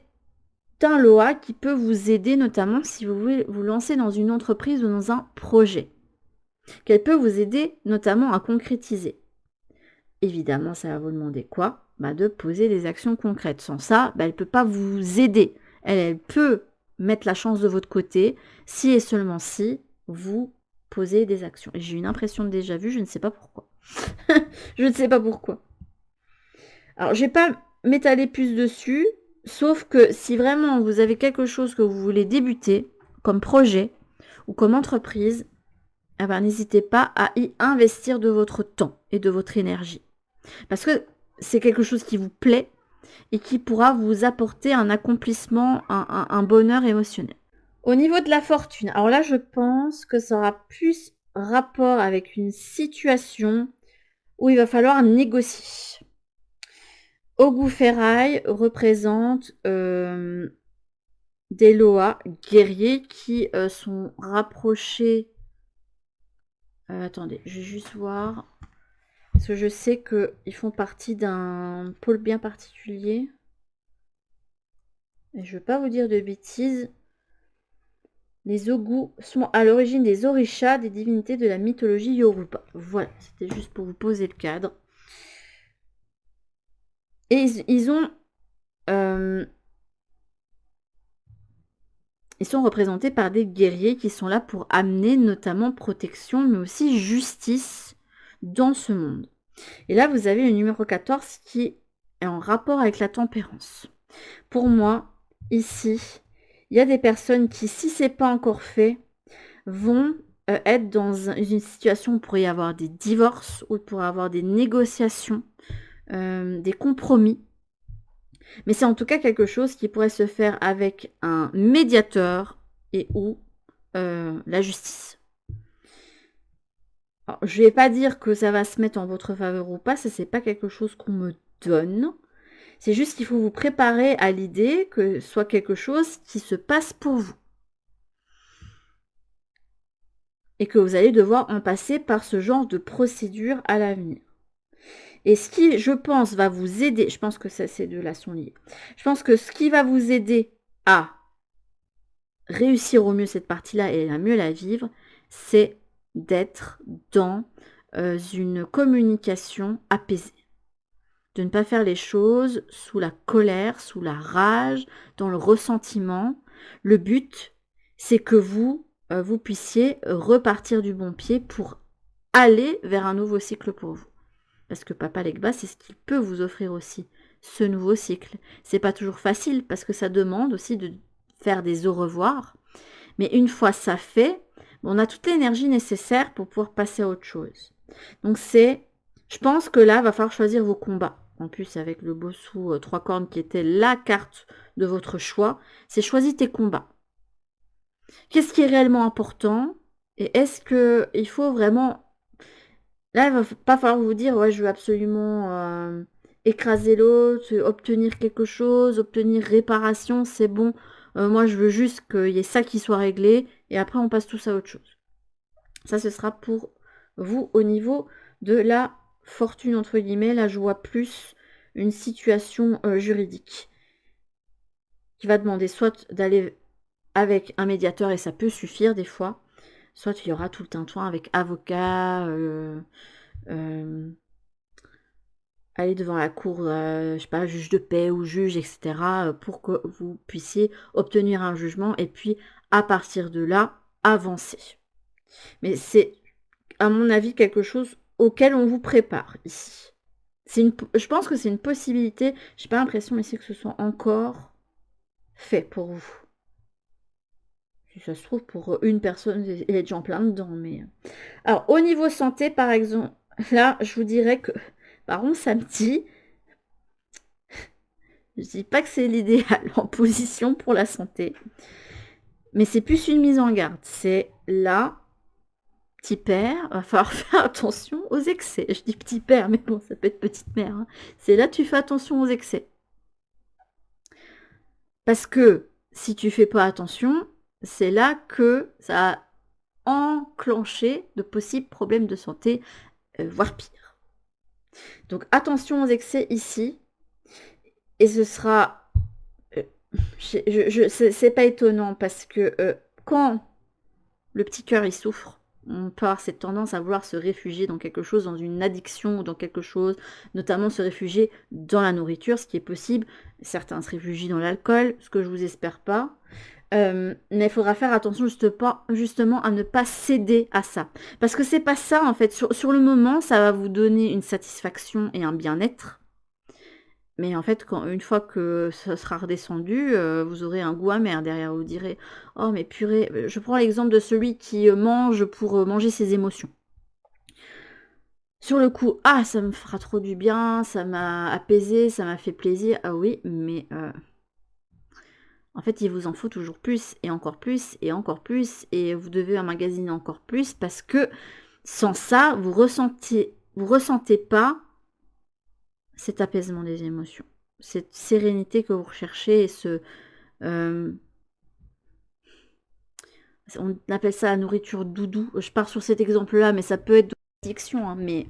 un Loa qui peut vous aider, notamment si vous voulez vous lancer dans une entreprise ou dans un projet. Qu'elle peut vous aider, notamment à concrétiser. Évidemment, ça va vous demander quoi? De poser des actions concrètes. Sans ça, elle ne peut pas vous aider. Elle peut mettre la chance de votre côté si et seulement si vous posez des actions. Et j'ai une impression de déjà vu, je ne sais pas pourquoi. Je ne sais pas pourquoi. Alors, je ne vais pas m'étaler plus dessus, sauf que si vraiment vous avez quelque chose que vous voulez débuter, comme projet ou comme entreprise, n'hésitez pas à y investir de votre temps et de votre énergie. Parce que c'est quelque chose qui vous plaît et qui pourra vous apporter un accomplissement, un bonheur émotionnel. Au niveau de la fortune, alors là, je pense que ça aura plus rapport avec une situation où il va falloir négocier. Ogou-Ferraille représente des Loa guerriers qui sont rapprochés. Attendez, je vais juste voir. Parce que je sais qu'ils font partie d'un pôle bien particulier. Et je ne veux pas vous dire de bêtises. Les Ogou sont à l'origine des Orishas, des divinités de la mythologie Yoruba. Voilà, c'était juste pour vous poser le cadre. Et ils sont représentés par des guerriers qui sont là pour amener notamment protection, mais aussi justice dans ce monde. Et là, vous avez le numéro 14 qui est en rapport avec la tempérance. Pour moi, ici, il y a des personnes qui, si ce n'est pas encore fait, vont être dans une situation où il pourrait y avoir des divorces, où il pourrait y avoir des négociations, des compromis. Mais c'est en tout cas quelque chose qui pourrait se faire avec un médiateur et ou la justice. Alors, je ne vais pas dire que ça va se mettre en votre faveur ou pas, ça c'est pas quelque chose qu'on me donne. C'est juste qu'il faut vous préparer à l'idée que ce soit quelque chose qui se passe pour vous. Et que vous allez devoir en passer par ce genre de procédure à l'avenir. Et ce qui, je pense, va vous aider, je pense que ça, ces deux-là sont liés. Je pense que ce qui va vous aider à réussir au mieux cette partie-là et à mieux la vivre, c'est d'être dans une communication apaisée. De ne pas faire les choses sous la colère, sous la rage, dans le ressentiment. Le but, c'est que vous puissiez repartir du bon pied pour aller vers un nouveau cycle pour vous. Parce que Papa Legba, c'est ce qu'il peut vous offrir aussi, ce nouveau cycle. C'est pas toujours facile parce que ça demande aussi de faire des au revoir. Mais une fois ça fait, on a toute l'énergie nécessaire pour pouvoir passer à autre chose. Donc je pense que là, il va falloir choisir vos combats. En plus, avec le Bossou 3 cornes qui était la carte de votre choix, c'est choisis tes combats. Qu'est-ce qui est réellement important? Et est-ce qu'il faut vraiment... Là, il va pas falloir vous dire, ouais, je veux absolument écraser l'autre, obtenir quelque chose, obtenir réparation, c'est bon. Moi, je veux juste qu'il y ait ça qui soit réglé, et après, on passe tous à autre chose. Ça, ce sera pour vous au niveau de la fortune, entre guillemets. Là, je vois plus une situation juridique qui va demander soit d'aller avec un médiateur, et ça peut suffire des fois, soit il y aura tout le tintouin avec avocat, aller devant la cour, je sais pas, juge de paix ou juge, etc., pour que vous puissiez obtenir un jugement et puis, à partir de là, avancer. Mais c'est, à mon avis, quelque chose auquel on vous prépare ici. Je pense que c'est une possibilité. J'ai pas l'impression ici que ce soit encore fait pour vous. Si ça se trouve, pour une personne, il est déjà en plein dedans. Mais alors, au niveau santé, par exemple, là, je vous dirais que, par contre, samedi, je dis pas que c'est l'idéal en position pour la santé, mais c'est plus une mise en garde. C'est là, petit père, va falloir faire attention aux excès. Je dis petit père, mais bon, ça peut être petite mère. Hein. C'est là, tu fais attention aux excès. Parce que si tu fais pas attention, c'est là que ça a enclenché de possibles problèmes de santé, voire pire. Donc attention aux excès ici. Et ce sera... c'est pas étonnant parce que quand le petit cœur il souffre, on peut avoir cette tendance à vouloir se réfugier dans quelque chose, dans une addiction ou dans quelque chose, notamment se réfugier dans la nourriture, ce qui est possible. Certains se réfugient dans l'alcool, ce que je vous espère pas. Mais il faudra faire attention justement à ne pas céder à ça. Parce que c'est pas ça, en fait. Sur le moment, ça va vous donner une satisfaction et un bien-être. Mais en fait, une fois que ça sera redescendu, vous aurez un goût amer derrière. Vous direz: «Oh mais purée», je prends l'exemple de celui qui, mange pour, manger ses émotions. Sur le coup: «Ah ça me fera trop du bien, ça m'a apaisé, ça m'a fait plaisir». Ah oui, mais en fait, il vous en faut toujours plus et encore plus et encore plus et vous devez emmagasiner encore plus parce que sans ça, vous ressentez pas cet apaisement des émotions, cette sérénité que vous recherchez et hem, on appelle ça la nourriture doudou. Je pars sur cet exemple-là, mais ça peut être d'autres addictions, hein, mais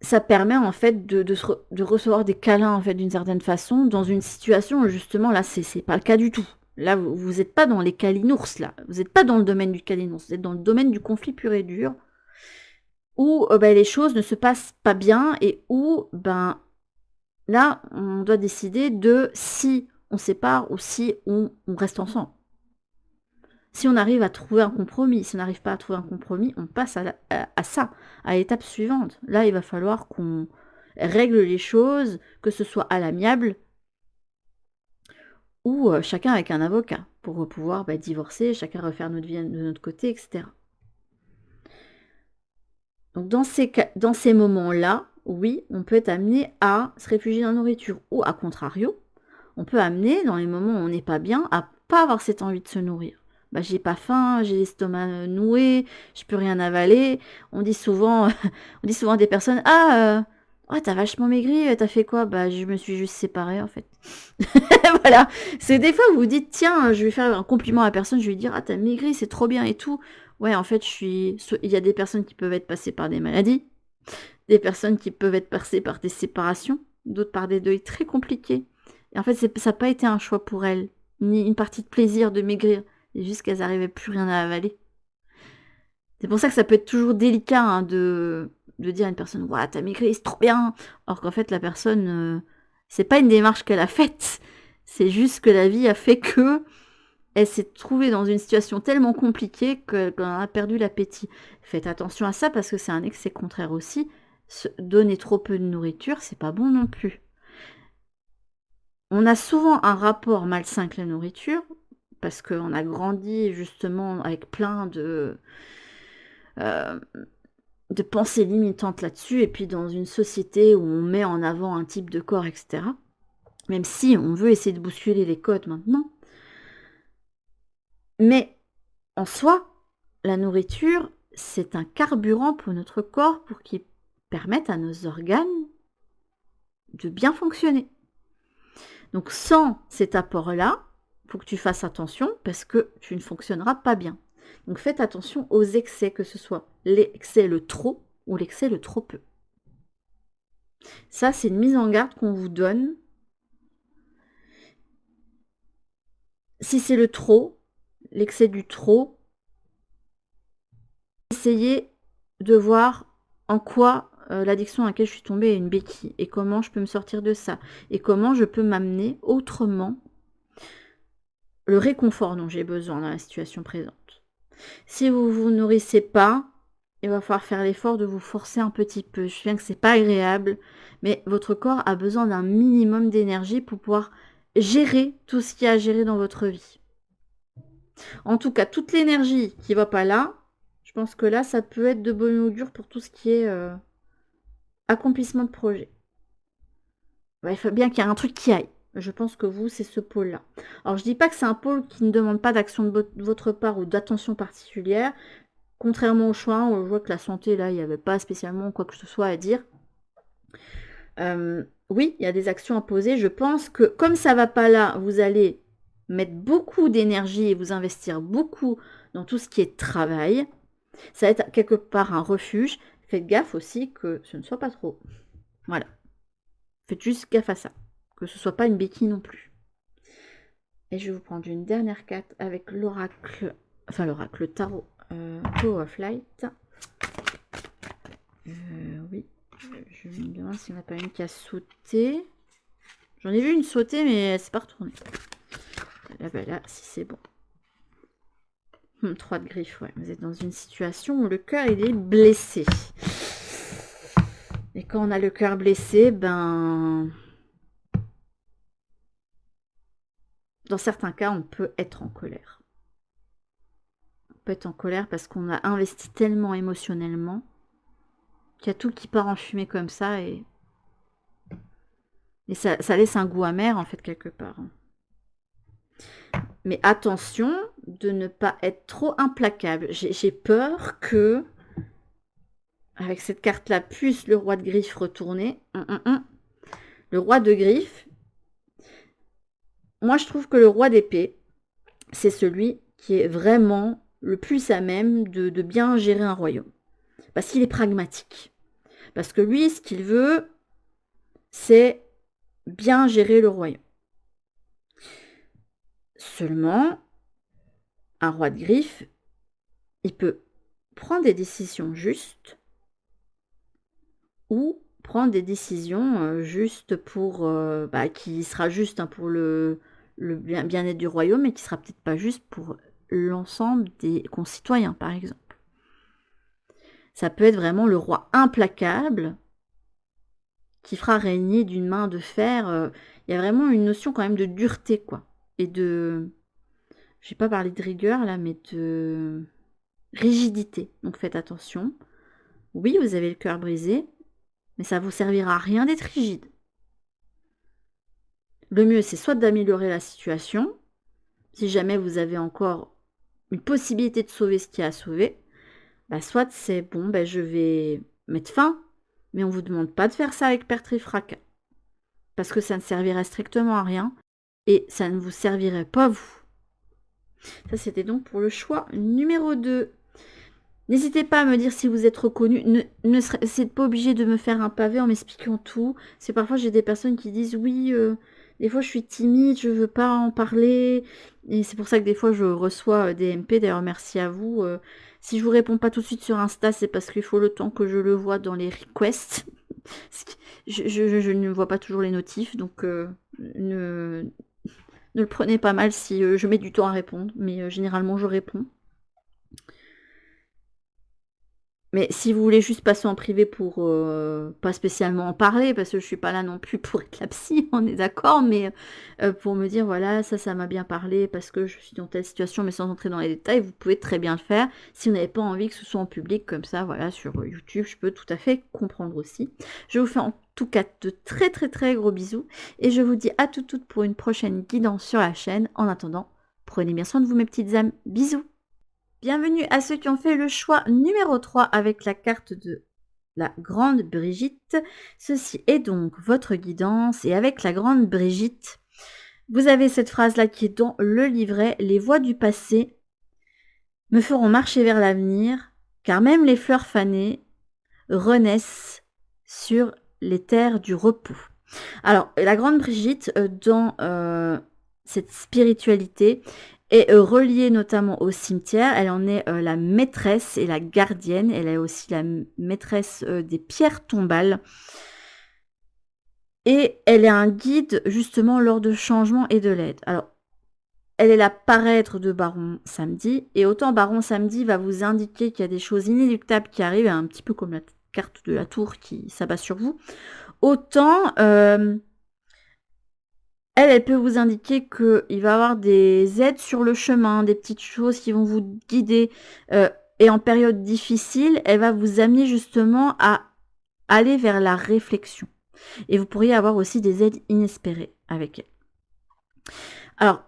ça permet en fait de recevoir des câlins en fait d'une certaine façon dans une situation où justement là c'est pas le cas du tout. Là vous êtes pas dans les câlinours là, vous êtes pas dans le domaine du câlinours, vous êtes dans le domaine du conflit pur et dur où bah, les choses ne se passent pas bien et où ben là on doit décider de si on sépare ou si on reste ensemble. Si on arrive à trouver un compromis, si on n'arrive pas à trouver un compromis, on passe à ça, à l'étape suivante. Là, il va falloir qu'on règle les choses, que ce soit à l'amiable ou chacun avec un avocat pour pouvoir divorcer, chacun refaire notre vie de notre côté, etc. Donc dans ces moments-là, oui, on peut être amené à se réfugier dans la nourriture ou à contrario, on peut amener dans les moments où on n'est pas bien à pas avoir cette envie de se nourrir. Bah, j'ai pas faim, j'ai l'estomac noué, je peux rien avaler. On dit souvent, on dit souvent à des personnes: «Ah, oh, tu vachement maigri, t'as fait quoi?» «Bah, je me suis juste séparée, en fait». Voilà. C'est des fois, vous vous dites: «Tiens, je vais faire un compliment à la personne, je vais lui dire: "Ah, tu maigri, c'est trop bien et tout"». Ouais, en fait, il y a des personnes qui peuvent être passées par des maladies, des personnes qui peuvent être passées par des séparations, d'autres par des deuils très compliqués. Et en fait, ça n'a pas été un choix pour elles, ni une partie de plaisir de maigrir. C'est juste qu'elles n'arrivaient plus rien à avaler. C'est pour ça que ça peut être toujours délicat hein, de dire à une personne: «Ouah, t'as maigri, c'est trop bien!» Alors qu'en fait, la personne, c'est pas une démarche qu'elle a faite. C'est juste que la vie a fait que elle s'est trouvée dans une situation tellement compliquée qu'elle en a perdu l'appétit. Faites attention à ça parce que c'est un excès contraire aussi. Donner trop peu de nourriture, c'est pas bon non plus. On a souvent un rapport malsain avec la nourriture parce qu'on a grandi justement avec plein heu, de pensées limitantes là-dessus et puis dans une société où on met en avant un type de corps et cetera. Même si on veut essayer de bousculer les codes maintenant. Mais en soi, la nourriture, c'est un carburant pour notre corps pour qu'il permette à nos organes de bien fonctionner. Donc sans cet apport-là, il faut que tu fasses attention parce que tu ne fonctionneras pas bien. Donc faites attention aux excès, que ce soit l'excès le trop ou l'excès le trop peu. Ça, c'est une mise en garde qu'on vous donne. Si c'est le trop, l'excès du trop, essayez de voir en quoi l'addiction à laquelle je suis tombée est une béquille et comment je peux me sortir de ça et comment je peux m'amener autrement le réconfort dont j'ai besoin dans la situation présente. Si vous vous nourrissez pas, il va falloir faire l'effort de vous forcer un petit peu. Je sais que c'est pas agréable, mais votre corps a besoin d'un minimum d'énergie pour pouvoir gérer tout ce qu'il y a à gérer dans votre vie. En tout cas, toute l'énergie qui va pas là, je pense que là, ça peut être de bon augure pour tout ce qui est accomplissement de projet. Il faut bien qu'il y ait un truc qui aille. Je pense que vous, c'est ce pôle-là. Alors, je dis pas que c'est un pôle qui ne demande pas d'action de votre part ou d'attention particulière. Contrairement au choix, on voit que la santé, là, il n'y avait pas spécialement quoi que ce soit à dire. Oui, il y a des actions à poser. Je pense que comme ça va pas là, vous allez mettre beaucoup d'énergie et vous investir beaucoup dans tout ce qui est travail. Ça va être quelque part un refuge. Faites gaffe aussi que ce ne soit pas trop. Voilà. Faites juste gaffe à ça. Que ce ne soit pas une béquille non plus. Et je vais vous prendre une dernière carte avec l'oracle, enfin l'oracle, le tarot Tower of Light. Oui, je me demande s'il n'y en a pas une qui a sauté. J'en ai vu une sauter, mais elle s'est pas retournée. Là, si c'est bon. 3 de griffes, ouais. Vous êtes dans une situation où le cœur, il est blessé. Et quand on a le cœur blessé, ben... Dans certains cas, on peut être en colère. On peut être en colère parce qu'on a investi tellement émotionnellement qu'il y a tout qui part en fumée comme ça et ça laisse un goût amer en fait quelque part. Mais attention de ne pas être trop implacable. J'ai peur que, avec cette carte-là, plus le roi de griffes retourné, le roi de griffes, moi je trouve que le roi d'épée, c'est celui qui est vraiment le plus à même de bien gérer un royaume. Parce qu'il est pragmatique. Parce que lui, ce qu'il veut, c'est bien gérer le royaume. Seulement, un roi de griffes, il peut prendre des décisions justes ou prendre des décisions justes pour qui sera juste pour le bien-être du royaume et qui sera peut-être pas juste pour l'ensemble des concitoyens, par exemple. Ça peut être vraiment le roi implacable qui fera régner d'une main de fer. Il y a vraiment une notion quand même de dureté, quoi. Et de... Je vais pas parler de rigueur, là, mais de rigidité. Donc faites attention. Oui, vous avez le cœur brisé, mais ça vous servira à rien d'être rigide. Le mieux, c'est soit d'améliorer la situation, si jamais vous avez encore une possibilité de sauver ce qu'il y a à sauver, soit c'est bon, je vais mettre fin, mais on ne vous demande pas de faire ça avec perte et fracas. Parce que ça ne servirait strictement à rien et ça ne vous servirait pas vous. Ça, c'était donc pour le choix numéro 2. N'hésitez pas à me dire si vous êtes reconnu. C'est pas obligé de me faire un pavé en m'expliquant tout. C'est parfois j'ai des personnes qui disent oui, des fois je suis timide, je veux pas en parler. Et c'est pour ça que des fois je reçois des MP. D'ailleurs, merci à vous. Si je vous réponds pas tout de suite sur Insta, c'est parce qu'il faut le temps que je le vois dans les requests. je ne vois pas toujours les notifs, donc ne le prenez pas mal si je mets du temps à répondre. Mais généralement, je réponds. Mais si vous voulez juste passer en privé pour pas spécialement en parler, parce que je suis pas là non plus pour être la psy, on est d'accord, mais pour me dire voilà, ça m'a bien parlé parce que je suis dans telle situation, mais sans entrer dans les détails, vous pouvez très bien le faire. Si vous n'avez pas envie que ce soit en public comme ça, voilà, sur YouTube, je peux tout à fait comprendre aussi. Je vous fais en tout cas de très très très gros bisous et je vous dis à toutes pour une prochaine guidance sur la chaîne. En attendant, prenez bien soin de vous mes petites âmes. Bisous. Bienvenue à ceux qui ont fait le choix numéro 3 avec la carte de la Grande Brigitte. Ceci est donc votre guidance et avec la Grande Brigitte, vous avez cette phrase-là qui est dans le livret. Les voies du passé me feront marcher vers l'avenir, car même les fleurs fanées renaissent sur les terres du repos. Alors, la Grande Brigitte, dans cette spiritualité, Et reliée notamment au cimetière, elle en est la maîtresse et la gardienne. Elle est aussi la maîtresse des pierres tombales. Et elle est un guide justement lors de changements et de l'aide. Alors, elle est la paraître de Baron Samedi. Et autant Baron Samedi va vous indiquer qu'il y a des choses inéluctables qui arrivent, un petit peu comme la carte de la tour qui s'abat sur vous. Autant... elle peut vous indiquer qu'il va y avoir des aides sur le chemin, des petites choses qui vont vous guider. Et en période difficile, elle va vous amener justement à aller vers la réflexion. Et vous pourriez avoir aussi des aides inespérées avec elle. Alors,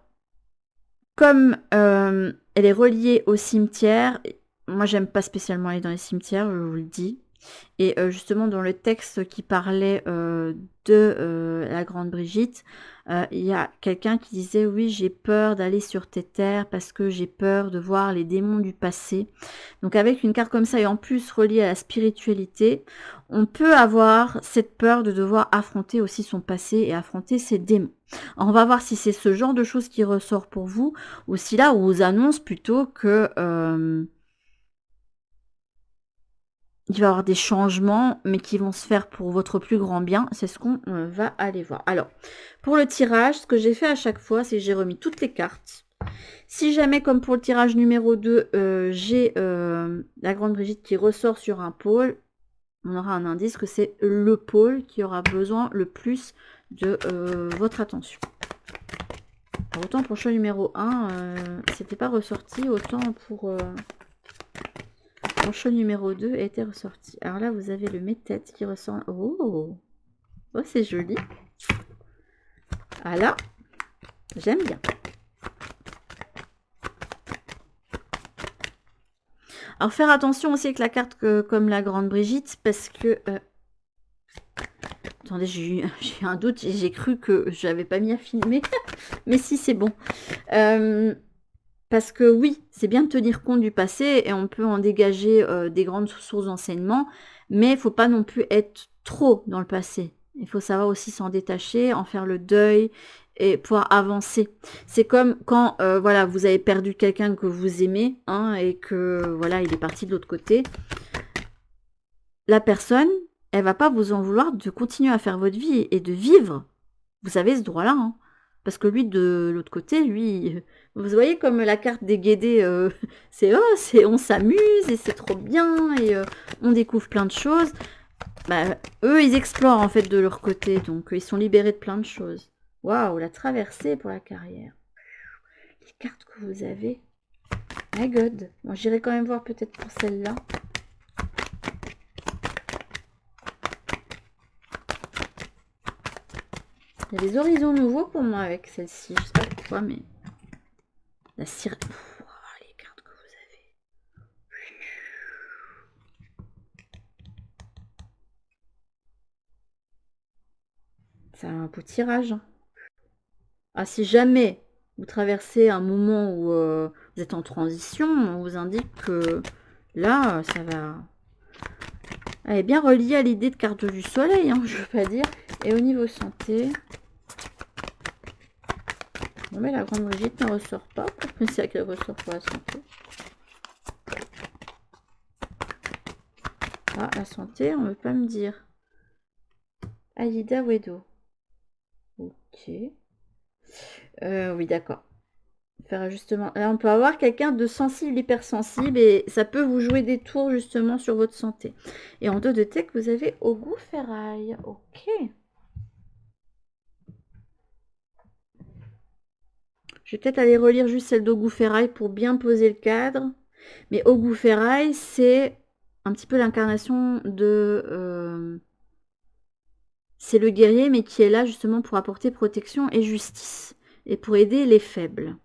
comme elle est reliée au cimetière, moi j'aime pas spécialement aller dans les cimetières, je vous le dis. Et justement, dans le texte qui parlait de la grande Brigitte, il y a quelqu'un qui disait « Oui, j'ai peur d'aller sur tes terres parce que j'ai peur de voir les démons du passé. » Donc avec une carte comme ça et en plus reliée à la spiritualité, on peut avoir cette peur de devoir affronter aussi son passé et affronter ses démons. Alors, on va voir si c'est ce genre de choses qui ressort pour vous ou si là, on vous annonce plutôt que... il va y avoir des changements, mais qui vont se faire pour votre plus grand bien. C'est ce qu'on va aller voir. Alors, pour le tirage, ce que j'ai fait à chaque fois, c'est que j'ai remis toutes les cartes. Si jamais, comme pour le tirage numéro 2, j'ai la grande Brigitte qui ressort sur un pôle, on aura un indice que c'est le pôle qui aura besoin le plus de votre attention. Alors, autant pour le choix numéro 1, c'était pas ressorti, autant pour... mon choix numéro 2 était ressorti. Alors là, vous avez le mes-têtes qui ressort. Oh, oh c'est joli. Ah là, j'aime bien. Alors, faire attention aussi avec la carte comme la grande Brigitte, parce que... attendez, j'ai eu un doute, j'ai cru que je n'avais pas mis à filmer. Mais si, c'est bon. Parce que oui, c'est bien de tenir compte du passé et on peut en dégager des grandes sources d'enseignement, mais il ne faut pas non plus être trop dans le passé. Il faut savoir aussi s'en détacher, en faire le deuil et pouvoir avancer. C'est comme quand voilà, vous avez perdu quelqu'un que vous aimez hein, et que voilà, il est parti de l'autre côté. La personne, elle va pas vous en vouloir de continuer à faire votre vie et de vivre. Vous avez ce droit-là. Hein. Parce que lui, de l'autre côté, lui, vous voyez comme la carte des guédés, c'est on s'amuse et c'est trop bien et on découvre plein de choses. Bah, eux, ils explorent en fait de leur côté, donc ils sont libérés de plein de choses. Waouh, la traversée pour la carrière. Les cartes que vous avez. My God. Moi, j'irai quand même voir peut-être pour celle-là. Il y a des horizons nouveaux pour moi avec celle-ci. Je sais pas pourquoi, mais... La sirène... les cartes que vous avez. C'est un beau tirage. Ah, si jamais vous traversez un moment où vous êtes en transition, on vous indique que là, ça va... Elle est bien reliée à l'idée de carte du soleil, hein, je veux pas dire. Et au niveau santé... Bon, mais la grande Brigitte ne ressort pas. Je pensais qu'elle ressort pour la santé. Ah, la santé, on ne veut pas me dire. Aïda Wedo. Ok. Oui, d'accord. Faire justement. Là, on peut avoir quelqu'un de sensible, hypersensible, et ça peut vous jouer des tours justement sur votre santé. Et en dos de tech, vous avez Ogu Ferraille. Ok. Je vais peut-être aller relire juste celle d'Ogu Ferraille pour bien poser le cadre. Mais Ogu Ferraille, c'est un petit peu l'incarnation de... c'est le guerrier, mais qui est là justement pour apporter protection et justice. Et pour aider les faibles.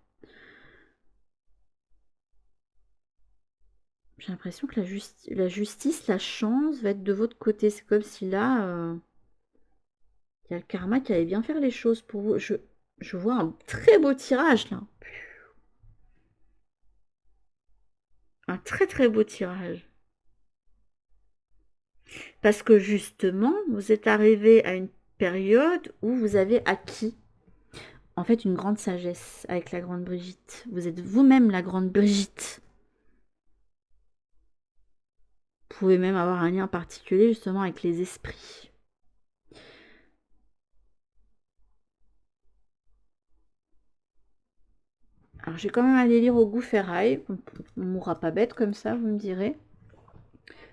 J'ai l'impression que la justice, la chance va être de votre côté. C'est comme si là, il y a le karma qui allait bien faire les choses pour vous. Je vois un très beau tirage là. Un très très beau tirage. Parce que justement, vous êtes arrivé à une période où vous avez acquis en fait une grande sagesse avec la grande Brigitte. Vous êtes vous-même la grande Brigitte. Vous pouvez même avoir un lien particulier justement avec les esprits. Alors j'ai quand même allé lire au goût ferraille. On mourra pas bête comme ça, vous me direz.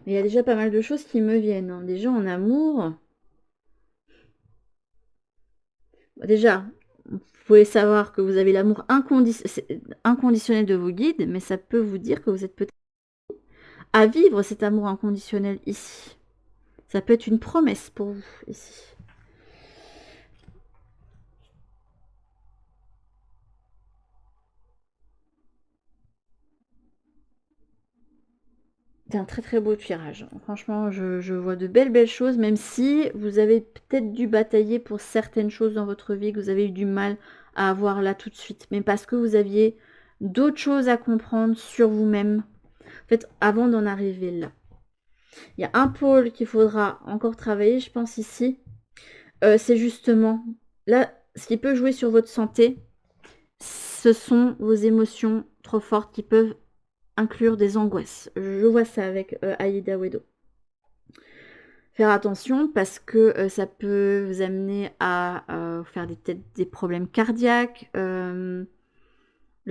Mais il y a déjà pas mal de choses qui me viennent. Hein. Déjà en amour. Déjà, vous pouvez savoir que vous avez l'amour inconditionnel de vos guides, mais ça peut vous dire que vous êtes peut-être à vivre cet amour inconditionnel ici. Ça peut être une promesse pour vous ici. C'est un très très beau tirage. Franchement, je vois de belles choses, même si vous avez peut-être dû batailler pour certaines choses dans votre vie, que vous avez eu du mal à avoir là tout de suite. Mais parce que vous aviez d'autres choses à comprendre sur vous-même, en fait, avant d'en arriver là. Il y a un pôle qu'il faudra encore travailler, je pense, ici. C'est justement, là, ce qui peut jouer sur votre santé, ce sont vos émotions trop fortes qui peuvent inclure des angoisses. Je vois ça avec Aïda Wedo. Faire attention parce que ça peut vous amener à faire des problèmes cardiaques, le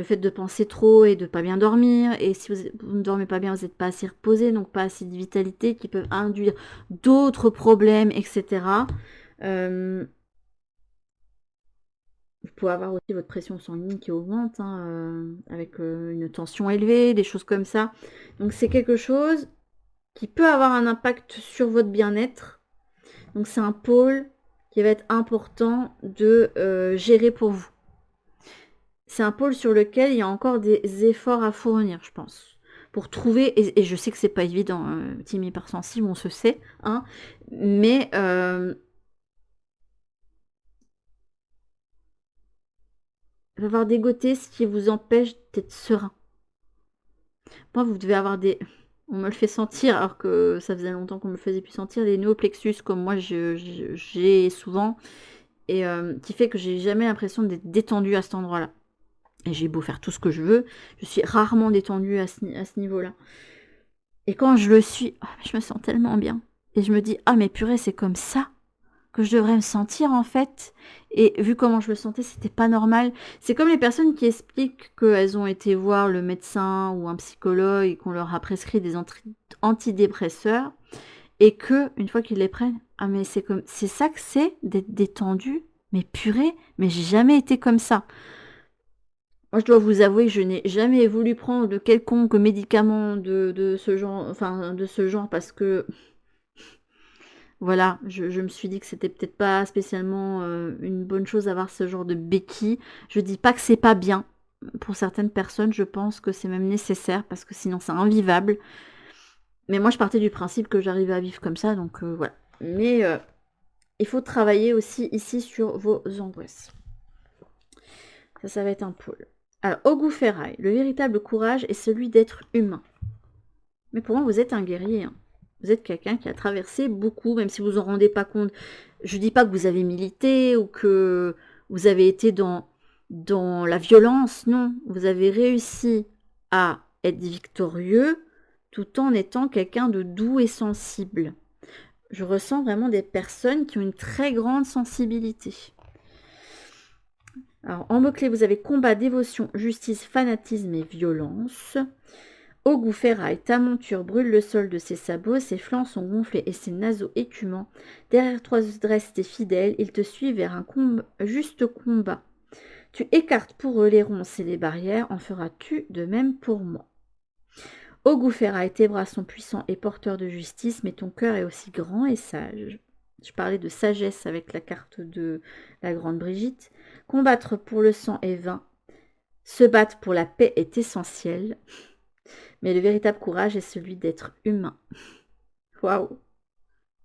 fait de penser trop et de pas bien dormir, et si vous ne dormez pas bien, vous n'êtes pas assez reposé, donc pas assez de vitalité, qui peuvent induire d'autres problèmes, etc. Vous pouvez avoir aussi votre pression sanguine qui augmente, hein, avec une tension élevée, des choses comme ça. Donc c'est quelque chose qui peut avoir un impact sur votre bien-être. Donc c'est un pôle qui va être important de gérer pour vous. C'est un pôle sur lequel il y a encore des efforts à fournir, je pense. Pour trouver, et je sais que c'est pas évident, team hypersensible, on se sait, hein, mais il va y avoir dégoté ce qui vous empêche d'être serein. Moi, vous devez avoir des... On me le fait sentir, alors que ça faisait longtemps qu'on me le faisait plus sentir, des néoplexus, comme moi j'ai souvent, et qui fait que j'ai jamais l'impression d'être détendue à cet endroit-là. Et j'ai beau faire tout ce que je veux, je suis rarement détendue à ce niveau-là. Et quand je le suis, oh, je me sens tellement bien. Et je me dis, ah mais purée, c'est comme ça que je devrais me sentir en fait. Et vu comment je me sentais, c'était pas normal. C'est comme les personnes qui expliquent qu'elles ont été voir le médecin ou un psychologue et qu'on leur a prescrit des antidépresseurs et que une fois qu'ils les prennent, ah mais c'est ça que c'est d'être détendu. Mais purée, mais j'ai jamais été comme ça. Moi, je dois vous avouer que je n'ai jamais voulu prendre de quelconque médicament de ce genre, enfin de ce genre, parce que voilà, je me suis dit que c'était peut-être pas spécialement une bonne chose d'avoir ce genre de béquille. Je dis pas que c'est pas bien. Pour certaines personnes, je pense que c'est même nécessaire parce que sinon c'est invivable. Mais moi, je partais du principe que j'arrivais à vivre comme ça, donc voilà. Mais il faut travailler aussi ici sur vos angoisses. Ça va être un pôle. Alors, au goût ferraille, le véritable courage est celui d'être humain. Mais pour moi, vous êtes un guerrier. Hein. Vous êtes quelqu'un qui a traversé beaucoup, même si vous en rendez pas compte. Je dis pas que vous avez milité ou que vous avez été dans la violence. Non, vous avez réussi à être victorieux tout en étant quelqu'un de doux et sensible. Je ressens vraiment des personnes qui ont une très grande sensibilité. Alors, en mots-clés, vous avez combat, dévotion, justice, fanatisme et violence. Au goût ferraille, ta monture brûle le sol de ses sabots, ses flancs sont gonflés et ses naseaux écumants. Derrière toi se dressent tes fidèles, ils te suivent vers un juste combat. Tu écartes pour eux les ronces et les barrières, en feras-tu de même pour moi. Au goût ferraille, tes bras sont puissants et porteurs de justice, mais ton cœur est aussi grand et sage. Je parlais de sagesse avec la carte de la grande Brigitte. Combattre pour le sang est vain. Se battre pour la paix est essentiel. Mais le véritable courage est celui d'être humain. Waouh!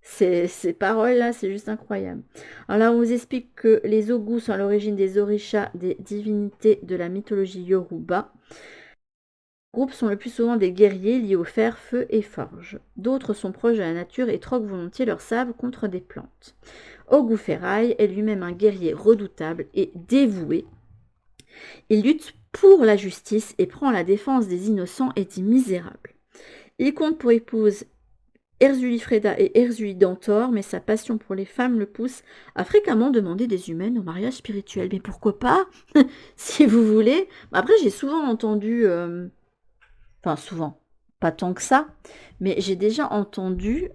Ces paroles-là, c'est juste incroyable. Alors là, on vous explique que les Ogus sont à l'origine des orishas, des divinités de la mythologie Yoruba. Groupes sont le plus souvent des guerriers liés au fer, feu et forge. D'autres sont proches de la nature et troquent volontiers leur sabre contre des plantes. Oguferaï est lui-même un guerrier redoutable et dévoué. Il lutte pour la justice et prend la défense des innocents et des misérables. Il compte pour épouse Erzulifreda et Erzulidantor, mais sa passion pour les femmes le pousse à fréquemment demander des humaines au mariage spirituel. Mais pourquoi pas, si vous voulez. Après, j'ai souvent entendu, enfin souvent, pas tant que ça, mais j'ai déjà entendu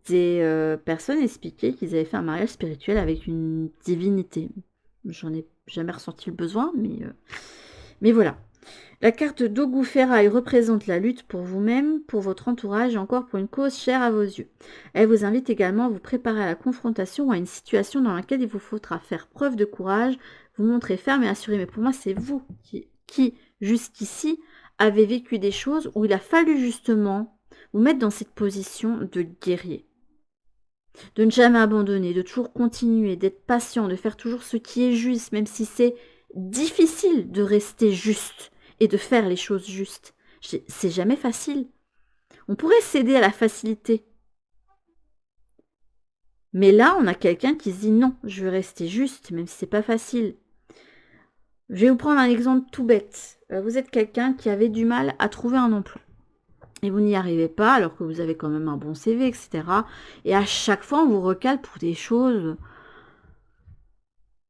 des personnes expliquer qu'ils avaient fait un mariage spirituel avec une divinité. J'en ai jamais ressenti le besoin, mais voilà. La carte d'Oguferaï représente la lutte pour vous-même, pour votre entourage et encore pour une cause chère à vos yeux. Elle vous invite également à vous préparer à la confrontation ou à une situation dans laquelle il vous faudra faire preuve de courage, vous montrer ferme et assuré. Mais pour moi, c'est vous qui jusqu'ici, avez vécu des choses où il a fallu justement vous mettre dans cette position de guerrier. De ne jamais abandonner, de toujours continuer, d'être patient, de faire toujours ce qui est juste, même si c'est difficile de rester juste et de faire les choses justes. C'est jamais facile. On pourrait céder à la facilité. Mais là, on a quelqu'un qui se dit non, je veux rester juste, même si c'est pas facile. Je vais vous prendre un exemple tout bête. Vous êtes quelqu'un qui avait du mal à trouver un emploi. Et vous n'y arrivez pas, alors que vous avez quand même un bon CV, etc. Et à chaque fois, on vous recale pour des choses.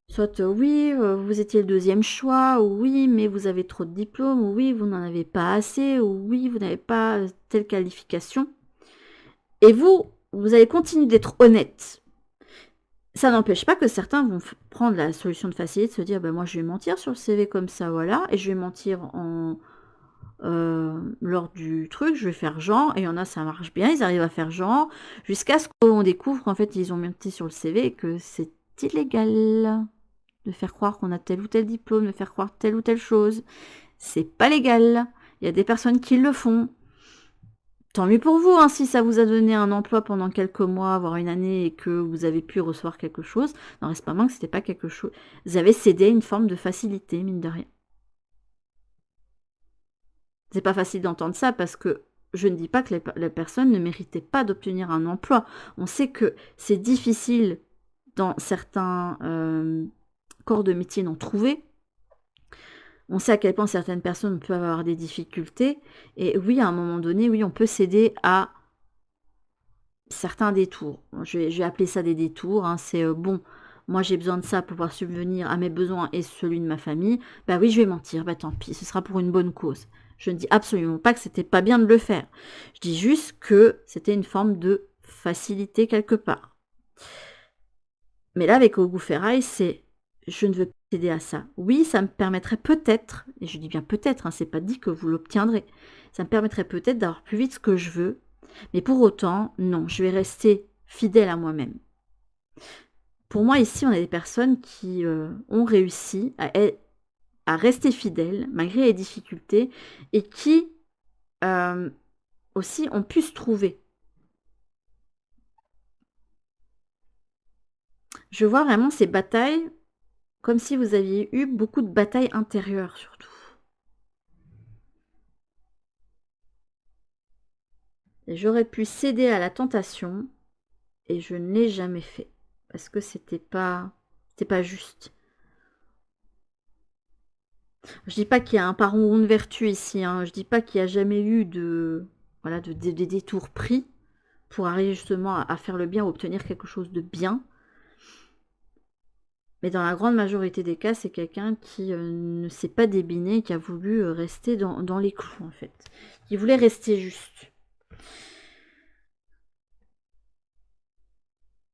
Soit oui, vous étiez le deuxième choix, ou oui, mais vous avez trop de diplômes, ou oui, vous n'en avez pas assez, ou oui, vous n'avez pas telle qualification. Et vous allez continuer d'être honnête. Ça n'empêche pas que certains vont prendre la solution de facilité, de se dire, ben moi je vais mentir sur le CV comme ça, voilà, et je vais mentir lors du truc, je vais faire genre, et il y en a ça marche bien, ils arrivent à faire genre, jusqu'à ce qu'on découvre qu'en fait ils ont menti sur le CV et que c'est illégal de faire croire qu'on a tel ou tel diplôme, de faire croire telle ou telle chose. C'est pas légal. Il y a des personnes qui le font. Tant mieux pour vous, hein, si ça vous a donné un emploi pendant quelques mois, voire une année, et que vous avez pu recevoir quelque chose. Non, reste pas moins que c'était pas quelque chose. Vous avez cédé à une forme de facilité, mine de rien. C'est pas facile d'entendre ça parce que je ne dis pas que les personnes ne méritaient pas d'obtenir un emploi. On sait que c'est difficile dans certains corps de métier d'en trouver. On sait à quel point certaines personnes peuvent avoir des difficultés. Et oui, à un moment donné, oui, on peut céder à certains détours. Je vais appeler ça des détours. Hein. C'est bon, moi j'ai besoin de ça pour pouvoir subvenir à mes besoins et celui de ma famille. Bah oui, je vais mentir. Bah tant pis, ce sera pour une bonne cause. Je ne dis absolument pas que c'était pas bien de le faire. Je dis juste que c'était une forme de facilité quelque part. Mais là, avec Oguferaï, c'est je ne veux pas céder à ça. Oui, ça me permettrait peut-être, et je dis bien peut-être, hein, c'est pas dit que vous l'obtiendrez, ça me permettrait peut-être d'avoir plus vite ce que je veux, mais pour autant, non, je vais rester fidèle à moi-même. Pour moi, ici, on a des personnes qui ont réussi à rester fidèles malgré les difficultés et qui aussi ont pu se trouver. Je vois vraiment ces batailles comme si vous aviez eu beaucoup de batailles intérieures surtout. Et j'aurais pu céder à la tentation et je ne l'ai jamais fait parce que c'était pas juste. Je dis pas qu'il y a un paron de vertu ici, hein. Je dis pas qu'il n'y a jamais eu de détours pris pour arriver justement à faire le bien ou obtenir quelque chose de bien. Mais dans la grande majorité des cas, c'est quelqu'un qui ne s'est pas débiné, qui a voulu rester dans les clous en fait. Qui voulait rester juste.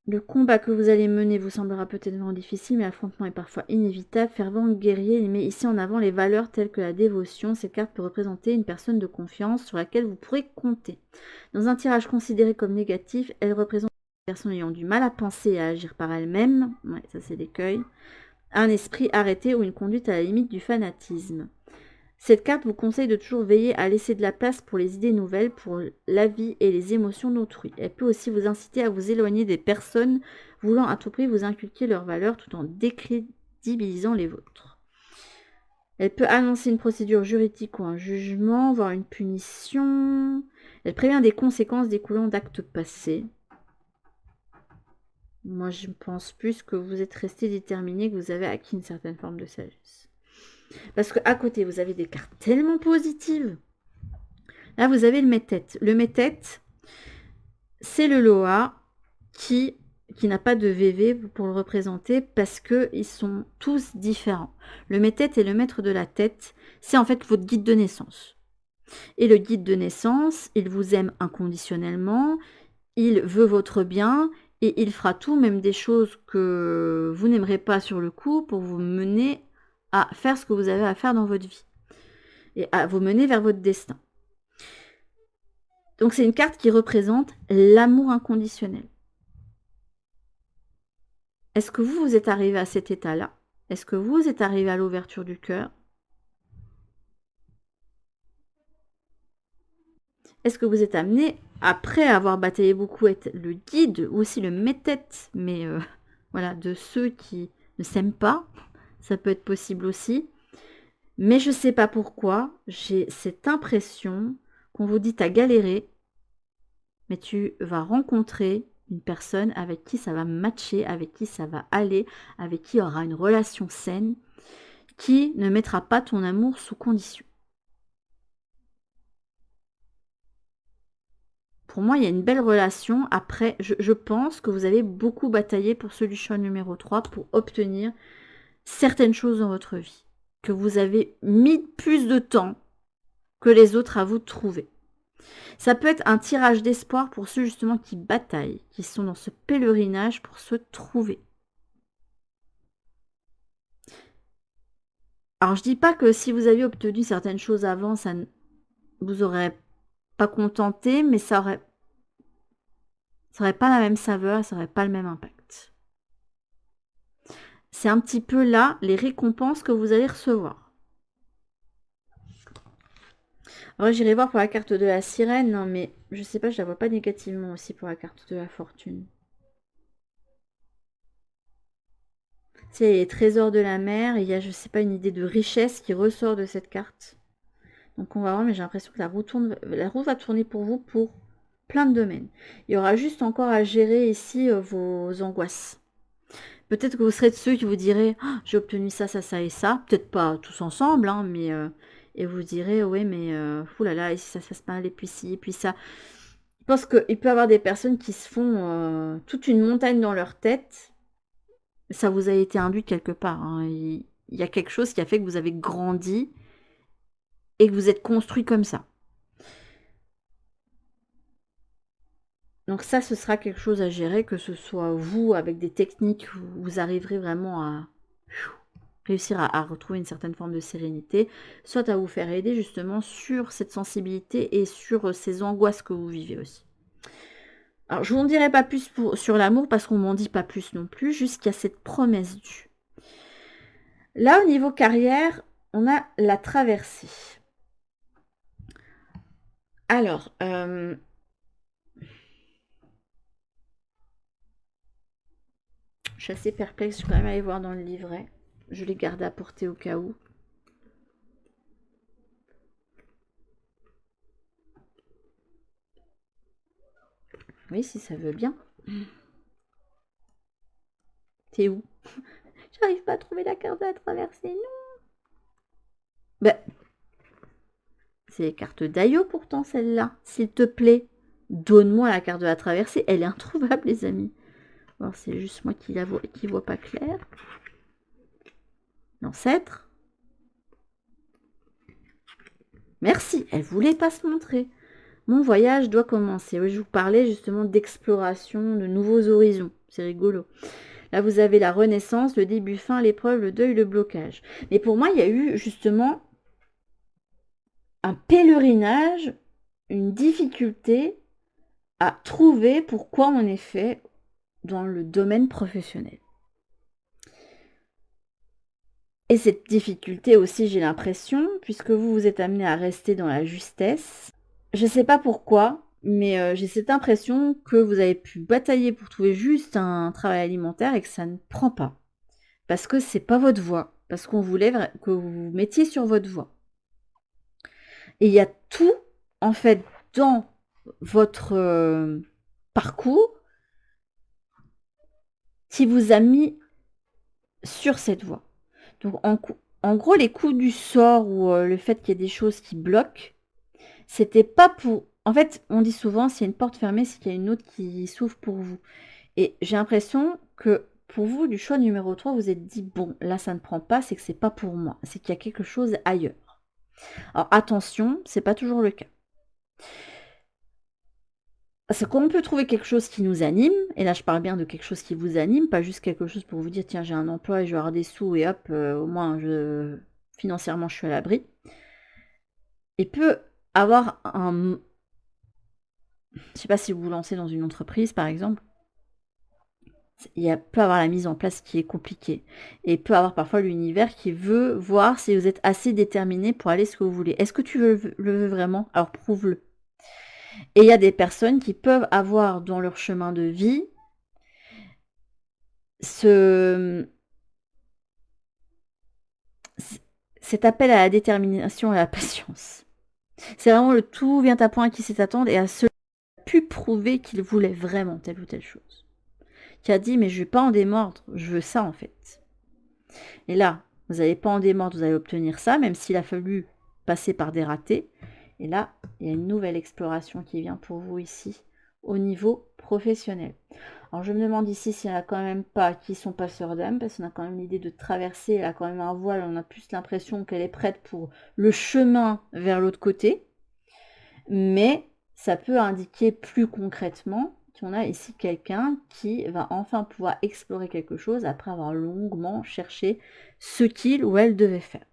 Le combat que vous allez mener vous semblera peut-être vraiment difficile, mais l'affrontement est parfois inévitable. Fervent guerrier met ici en avant les valeurs telles que la dévotion. Cette carte peut représenter une personne de confiance sur laquelle vous pourrez compter. Dans un tirage considéré comme négatif, elle représente une personne ayant du mal à penser et à agir par elle-même. Ouais, ça c'est l'écueil. Un esprit arrêté ou une conduite à la limite du fanatisme. Cette carte vous conseille de toujours veiller à laisser de la place pour les idées nouvelles, pour la vie et les émotions d'autrui. Elle peut aussi vous inciter à vous éloigner des personnes voulant à tout prix vous inculquer leurs valeurs tout en décrédibilisant les vôtres. Elle peut annoncer une procédure juridique ou un jugement, voire une punition. Elle prévient des conséquences découlant d'actes passés. Moi, je pense plus que vous êtes resté déterminé, que vous avez acquis une certaine forme de sagesse. Parce qu'à côté, vous avez des cartes tellement positives. Là, vous avez le Métète. Le Métète, c'est le Loa qui n'a pas de VV pour le représenter parce qu'ils sont tous différents. Le Métète est le maître de la tête. C'est en fait votre guide de naissance. Et le guide de naissance, il vous aime inconditionnellement, il veut votre bien et il fera tout, même des choses que vous n'aimerez pas sur le coup, pour vous mener à faire ce que vous avez à faire dans votre vie et à vous mener vers votre destin. Donc c'est une carte qui représente l'amour inconditionnel. Est-ce que vous êtes arrivé à cet état-là? Est-ce que vous êtes arrivé à l'ouverture du cœur? Est-ce que vous êtes amené, après avoir bataillé beaucoup, être le guide ou aussi le métète, mais voilà, de ceux qui ne s'aiment pas? Ça peut être possible aussi. Mais je ne sais pas pourquoi, j'ai cette impression qu'on vous dit t'as galéré, mais tu vas rencontrer une personne avec qui ça va matcher, avec qui ça va aller, avec qui il y aura une relation saine, qui ne mettra pas ton amour sous condition. Pour moi, il y a une belle relation. Après, je pense que vous avez beaucoup bataillé pour solution numéro 3 pour obtenir certaines choses dans votre vie. Que vous avez mis plus de temps que les autres à vous trouver. Ça peut être un tirage d'espoir pour ceux justement qui bataillent, qui sont dans ce pèlerinage pour se trouver. Alors je dis pas que si vous aviez obtenu certaines choses avant, ça ne vous aurait pas contenté, mais ça aurait pas la même saveur, ça aurait pas le même impact. C'est un petit peu là les récompenses que vous allez recevoir. Alors j'irai voir pour la carte de la sirène, non mais je sais pas, je la vois pas négativement aussi pour la carte de la fortune. C'est les trésors de la mer, il y a, je sais pas, une idée de richesse qui ressort de cette carte. Donc on va voir, mais j'ai l'impression que la roue va tourner pour vous pour plein de domaines. Il y aura juste encore à gérer ici vos angoisses. Peut-être que vous serez de ceux qui vous direz oh, j'ai obtenu ça, ça, ça et ça. Peut-être pas tous ensemble, hein, mais et vous direz ouais, mais oulala, et si ça se passe mal, et puis ci, et puis ça. Je pense qu'il peut y avoir des personnes qui se font toute une montagne dans leur tête. Ça vous a été induit quelque part. Hein. Il y a quelque chose qui a fait que vous avez grandi et que vous êtes construit comme ça. Donc ça, ce sera quelque chose à gérer, que ce soit vous, avec des techniques où vous arriverez vraiment à réussir à retrouver une certaine forme de sérénité, soit à vous faire aider justement sur cette sensibilité et sur ces angoisses que vous vivez aussi. Alors, je vous en dirai pas plus sur l'amour, parce qu'on m'en dit pas plus non plus, jusqu'à cette promesse due. Là, au niveau carrière, on a la traversée. Alors, je suis assez perplexe, je vais quand même aller voir dans le livret. Je l'ai gardé à portée au cas où. Oui, si ça veut bien. T'es où? J'arrive pas à trouver la carte de la traversée, non. Ben, c'est les cartes d'Ayo pourtant, celle-là. S'il te plaît, donne-moi la carte de la traversée. Elle est introuvable, les amis. Alors, c'est juste moi qui vois pas clair. L'ancêtre. Merci, elle voulait pas se montrer. Mon voyage doit commencer. Oui, je vous parlais justement d'exploration, de nouveaux horizons. C'est rigolo. Là, vous avez la renaissance, le début, fin, l'épreuve, le deuil, le blocage. Mais pour moi, il y a eu justement un pèlerinage, une difficulté à trouver pourquoi on est fait dans le domaine professionnel. Et cette difficulté aussi, j'ai l'impression, puisque vous vous êtes amené à rester dans la justesse. Je ne sais pas pourquoi, mais j'ai cette impression que vous avez pu batailler pour trouver juste un travail alimentaire et que ça ne prend pas. Parce que c'est pas votre voie. parce qu'on voulait que vous vous mettiez sur votre voie. Et il y a tout, en fait, dans votre parcours qui vous a mis sur cette voie. Donc, en gros, les coups du sort ou le fait qu'il y ait des choses qui bloquent, c'était pas pour... En fait, on dit souvent, s'il y a une porte fermée, c'est qu'il y a une autre qui s'ouvre pour vous. Et j'ai l'impression que pour vous, du choix numéro 3, vous êtes dit, bon, là, ça ne prend pas, c'est que c'est pas pour moi. C'est qu'il y a quelque chose ailleurs. Alors, attention, c'est pas toujours le cas. Parce qu'on peut trouver quelque chose qui nous anime, et là je parle bien de quelque chose qui vous anime, pas juste quelque chose pour vous dire tiens j'ai un emploi et je vais avoir des sous et hop, au moins financièrement je suis à l'abri. Il peut avoir un... Je sais pas si vous vous lancez dans une entreprise par exemple, peut avoir la mise en place qui est compliquée. Et peut avoir parfois l'univers qui veut voir si vous êtes assez déterminé pour aller ce que vous voulez. Est-ce que tu le veux vraiment? Alors prouve-le. Et il y a des personnes qui peuvent avoir dans leur chemin de vie cet appel à la détermination et à la patience. C'est vraiment le tout vient à point à qui sait attendre et à ceux qui ont pu prouver qu'il voulait vraiment telle ou telle chose. Qui a dit mais je vais pas en démordre, je veux ça en fait. Et là, vous n'allez pas en démordre, vous allez obtenir ça, même s'il a fallu passer par des ratés. Et là, il y a une nouvelle exploration qui vient pour vous ici, au niveau professionnel. Alors je me demande ici s'il n'y en a quand même pas qui sont passeurs d'âme, parce qu'on a quand même l'idée de traverser, elle a quand même un voile, on a plus l'impression qu'elle est prête pour le chemin vers l'autre côté. Mais ça peut indiquer plus concrètement qu'on a ici quelqu'un qui va enfin pouvoir explorer quelque chose après avoir longuement cherché ce qu'il ou elle devait faire.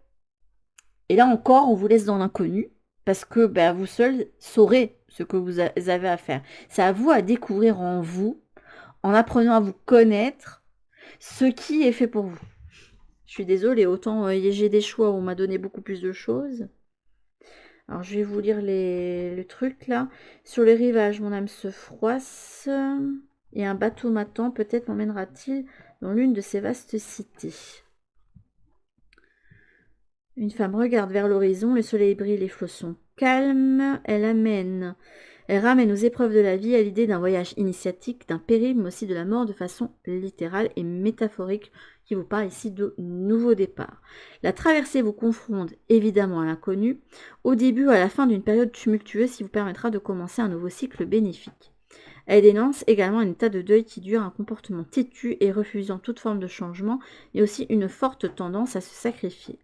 Et là encore, on vous laisse dans l'inconnu, parce que vous seul saurez ce que vous avez à faire. C'est à vous à découvrir en vous, en apprenant à vous connaître, ce qui est fait pour vous. Je suis désolée, autant j'ai des choix où on m'a donné beaucoup plus de choses. Alors je vais vous lire le truc là. Sur les rivages, mon âme se froisse, et un bateau m'attend, peut-être m'emmènera-t-il dans l'une de ces vastes cités. Une femme regarde vers l'horizon, le soleil brille, les flots sont calmes, elle ramène aux épreuves de la vie à l'idée d'un voyage initiatique, d'un périple, mais aussi de la mort de façon littérale et métaphorique, qui vous parle ici de nouveau départ. La traversée vous confronte évidemment à l'inconnu, au début ou à la fin d'une période tumultueuse qui vous permettra de commencer un nouveau cycle bénéfique. Elle dénonce également un état de deuil qui dure, un comportement têtu et refusant toute forme de changement, et aussi une forte tendance à se sacrifier.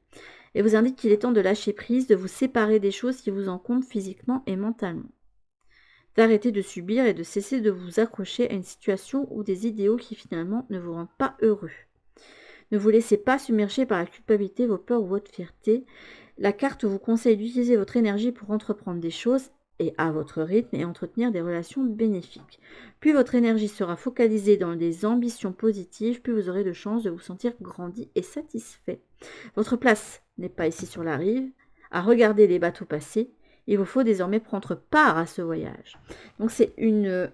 Et vous indique qu'il est temps de lâcher prise, de vous séparer des choses qui vous encombrent physiquement et mentalement. D'arrêter de subir et de cesser de vous accrocher à une situation ou des idéaux qui finalement ne vous rendent pas heureux. Ne vous laissez pas submerger par la culpabilité, vos peurs ou votre fierté. La carte vous conseille d'utiliser votre énergie pour entreprendre des choses et à votre rythme et entretenir des relations bénéfiques. Plus votre énergie sera focalisée dans des ambitions positives, plus vous aurez de chances de vous sentir grandi et satisfait. Votre place n'est pas ici sur la rive, à regarder les bateaux passer. Il vous faut désormais prendre part à ce voyage. Donc c'est une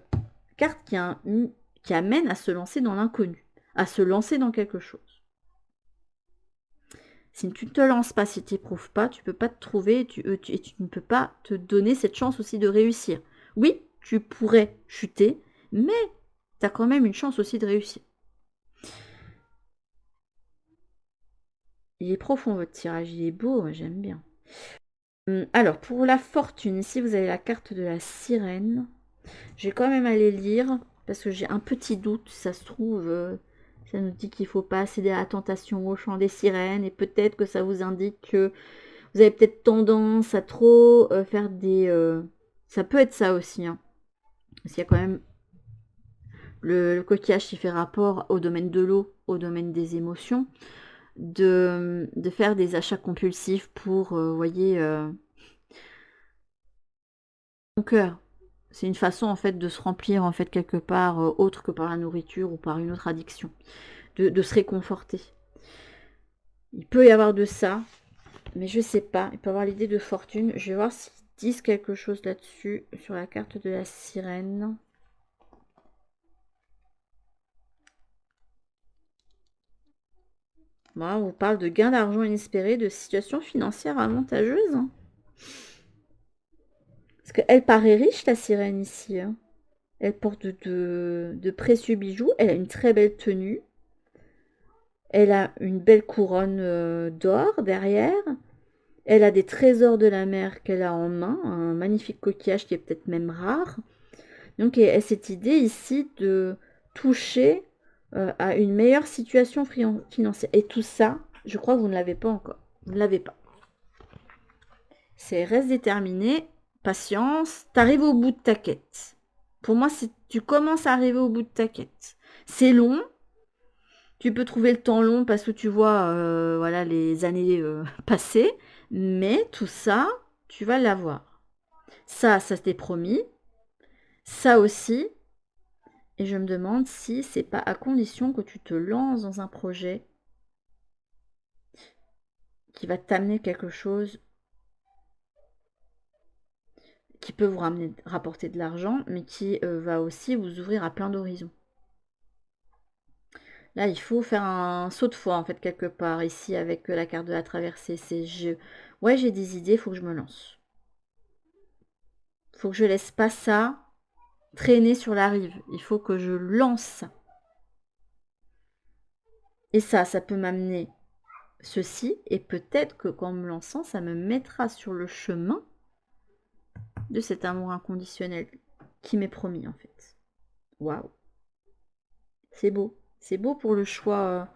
carte qui amène à se lancer dans l'inconnu, à se lancer dans quelque chose. Si tu ne te lances pas, si tu n'éprouves pas, tu ne peux pas te trouver et tu ne peux pas te donner cette chance aussi de réussir. Oui, tu pourrais chuter, mais tu as quand même une chance aussi de réussir. Il est profond votre tirage, il est beau, j'aime bien. Alors, pour la fortune, ici vous avez la carte de la sirène. Je vais quand même aller lire, parce que j'ai un petit doute, ça se trouve, ça nous dit qu'il ne faut pas céder à la tentation au chant des sirènes, et peut-être que ça vous indique que vous avez peut-être tendance à trop faire des... ça peut être ça aussi, hein. Parce qu'il y a quand même le coquillage qui fait rapport au domaine de l'eau, au domaine des émotions, de faire des achats compulsifs pour, vous voyez, mon cœur. C'est une façon en fait de se remplir en fait quelque part autre que par la nourriture ou par une autre addiction, de se réconforter. Il peut y avoir de ça, mais je sais pas. Il peut y avoir l'idée de fortune. Je vais voir s'ils disent quelque chose là-dessus sur la carte de la sirène. Moi, on vous parle de gains d'argent inespérés, de situations financières avantageuses. Hein. Parce qu'elle paraît riche, la sirène, ici. Hein. Elle porte de précieux bijoux. Elle a une très belle tenue. Elle a une belle couronne d'or derrière. Elle a des trésors de la mer qu'elle a en main. Un magnifique coquillage qui est peut-être même rare. Donc, elle a cette idée ici de toucher à une meilleure situation financière. Et tout ça, je crois que vous ne l'avez pas encore. Vous ne l'avez pas. C'est reste déterminé, patience, t'arrives au bout de ta quête. Pour moi, tu commences à arriver au bout de ta quête. C'est long. Tu peux trouver le temps long parce que tu vois voilà, les années passées. Mais tout ça, tu vas l'avoir. Ça t'est promis. Ça aussi. Et je me demande si c'est pas à condition que tu te lances dans un projet qui va t'amener quelque chose qui peut vous rapporter de l'argent, mais qui va aussi vous ouvrir à plein d'horizons. Là, il faut faire un saut de foi, en fait, quelque part, ici, avec la carte de la traversée. Ouais, j'ai des idées, il faut que je me lance. Il faut que je laisse pas ça traîner sur la rive. Il faut que je lance ça. Et ça peut m'amener ceci, et peut-être que qu'en me lançant, ça me mettra sur le chemin de cet amour inconditionnel qui m'est promis, en fait. Waouh. C'est beau. C'est beau pour le choix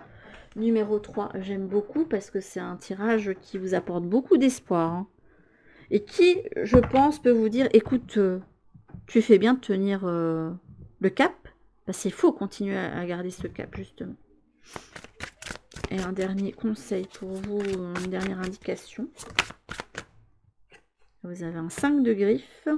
numéro 3. J'aime beaucoup parce que c'est un tirage qui vous apporte beaucoup d'espoir. Hein. Et qui, je pense, peut vous dire, écoute, tu fais bien de tenir le cap. Parce qu'il faut continuer à garder ce cap, justement. Et un dernier conseil pour vous, une dernière indication. Vous avez un 5 de griffe.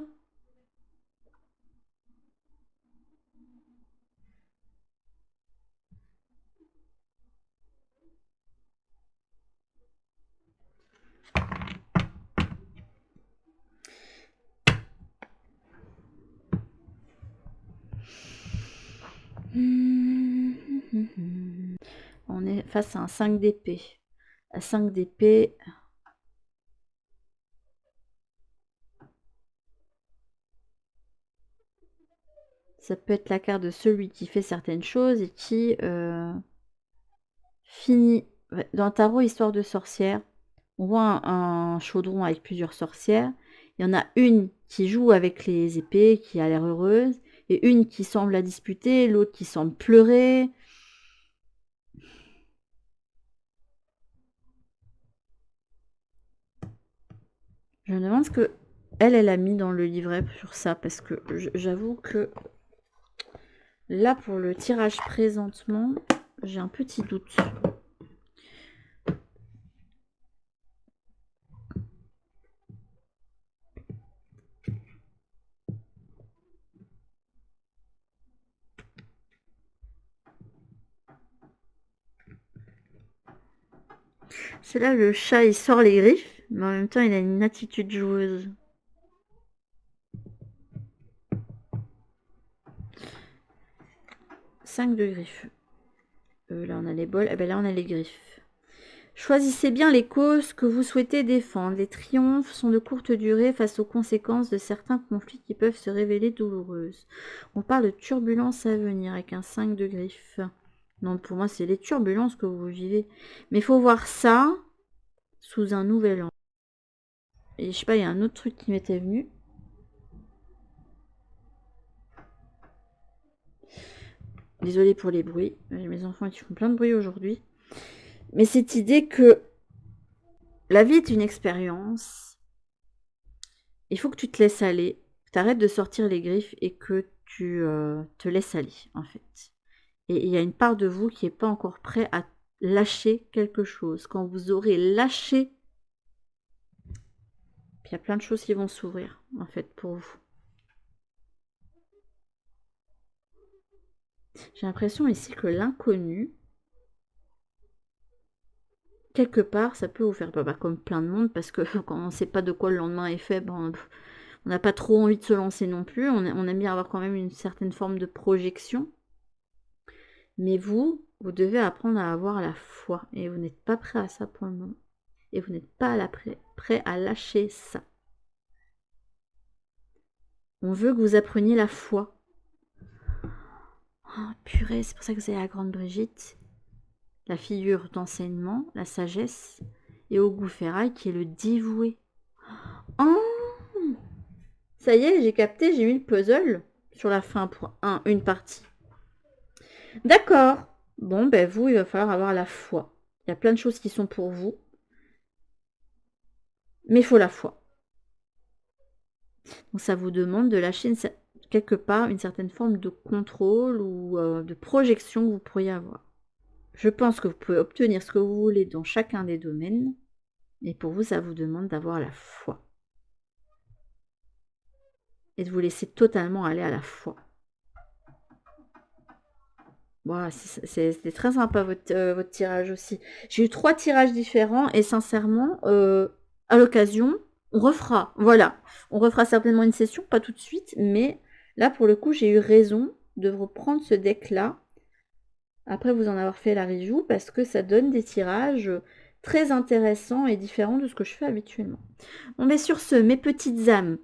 On est face à un 5 d'épée. À 5 d'épée. Ça peut être la carte de celui qui fait certaines choses et qui finit. Dans le tarot Histoire de sorcière, on voit un chaudron avec plusieurs sorcières. Il y en a une qui joue avec les épées, qui a l'air heureuse, et une qui semble la disputer, l'autre qui semble pleurer. Je me demande ce que elle a mis dans le livret sur ça, parce que j'avoue que là, pour le tirage présentement, j'ai un petit doute. C'est là, le chat, il sort les griffes, mais en même temps, il a une attitude joueuse. « 5 de griffes. Là, on a les bols. Ben là, on a les griffes. Choisissez bien les causes que vous souhaitez défendre. Les triomphes sont de courte durée face aux conséquences de certains conflits qui peuvent se révéler douloureuses. On parle de turbulences à venir avec un 5 de griffes. Non, pour moi, c'est les turbulences que vous vivez. Mais il faut voir ça sous un nouvel angle. Et je sais pas, il y a un autre truc qui m'était venu. Désolée pour les bruits. J'ai mes enfants qui font plein de bruit aujourd'hui. Mais cette idée que la vie est une expérience. Il faut que tu te laisses aller. Que tu arrêtes de sortir les griffes et que tu te laisses aller, en fait. Et il y a une part de vous qui n'est pas encore prêt à lâcher quelque chose. Quand vous aurez lâché, il y a plein de choses qui vont s'ouvrir, en fait, pour vous. J'ai l'impression ici que l'inconnu, quelque part, ça peut vous faire peur, comme plein de monde, parce que quand on ne sait pas de quoi le lendemain est fait, on n'a pas trop envie de se lancer non plus. On aime bien avoir quand même une certaine forme de projection. Mais vous, vous devez apprendre à avoir la foi. Et vous n'êtes pas prêt à ça pour le moment. Et vous n'êtes pas prêt à lâcher ça. On veut que vous appreniez la foi. Oh, purée, c'est pour ça que vous avez la grande Brigitte. La figure d'enseignement, la sagesse. Et au Goufférail qui est le dévoué. Oh, ça y est, j'ai capté, j'ai mis le puzzle sur la fin pour une partie. D'accord. Bon, ben vous, il va falloir avoir la foi. Il y a plein de choses qui sont pour vous. Mais il faut la foi. Donc ça vous demande de lâcher quelque part une certaine forme de contrôle ou de projection que vous pourriez avoir. Je pense que vous pouvez obtenir ce que vous voulez dans chacun des domaines. Mais pour vous, ça vous demande d'avoir la foi. Et de vous laisser totalement aller à la foi. Voilà, c'était très sympa votre tirage aussi. J'ai eu 3 tirages différents et sincèrement, à l'occasion, on refera. Voilà, on refera certainement une session, pas tout de suite, mais là pour le coup, j'ai eu raison de reprendre ce deck-là après vous en avoir fait la review parce que ça donne des tirages très intéressants et différents de ce que je fais habituellement. Bon, mais sur ce, mes petites âmes,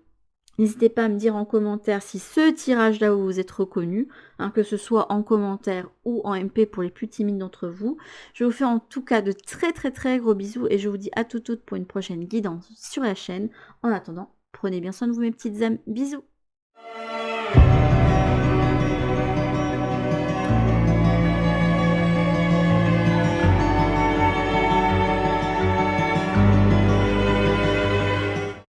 n'hésitez pas à me dire en commentaire si ce tirage-là vous vous êtes reconnu, que ce soit en commentaire ou en MP pour les plus timides d'entre vous. Je vous fais en tout cas de très très très gros bisous et je vous dis à toutes pour une prochaine guidance sur la chaîne. En attendant, prenez bien soin de vous mes petites âmes. Bisous!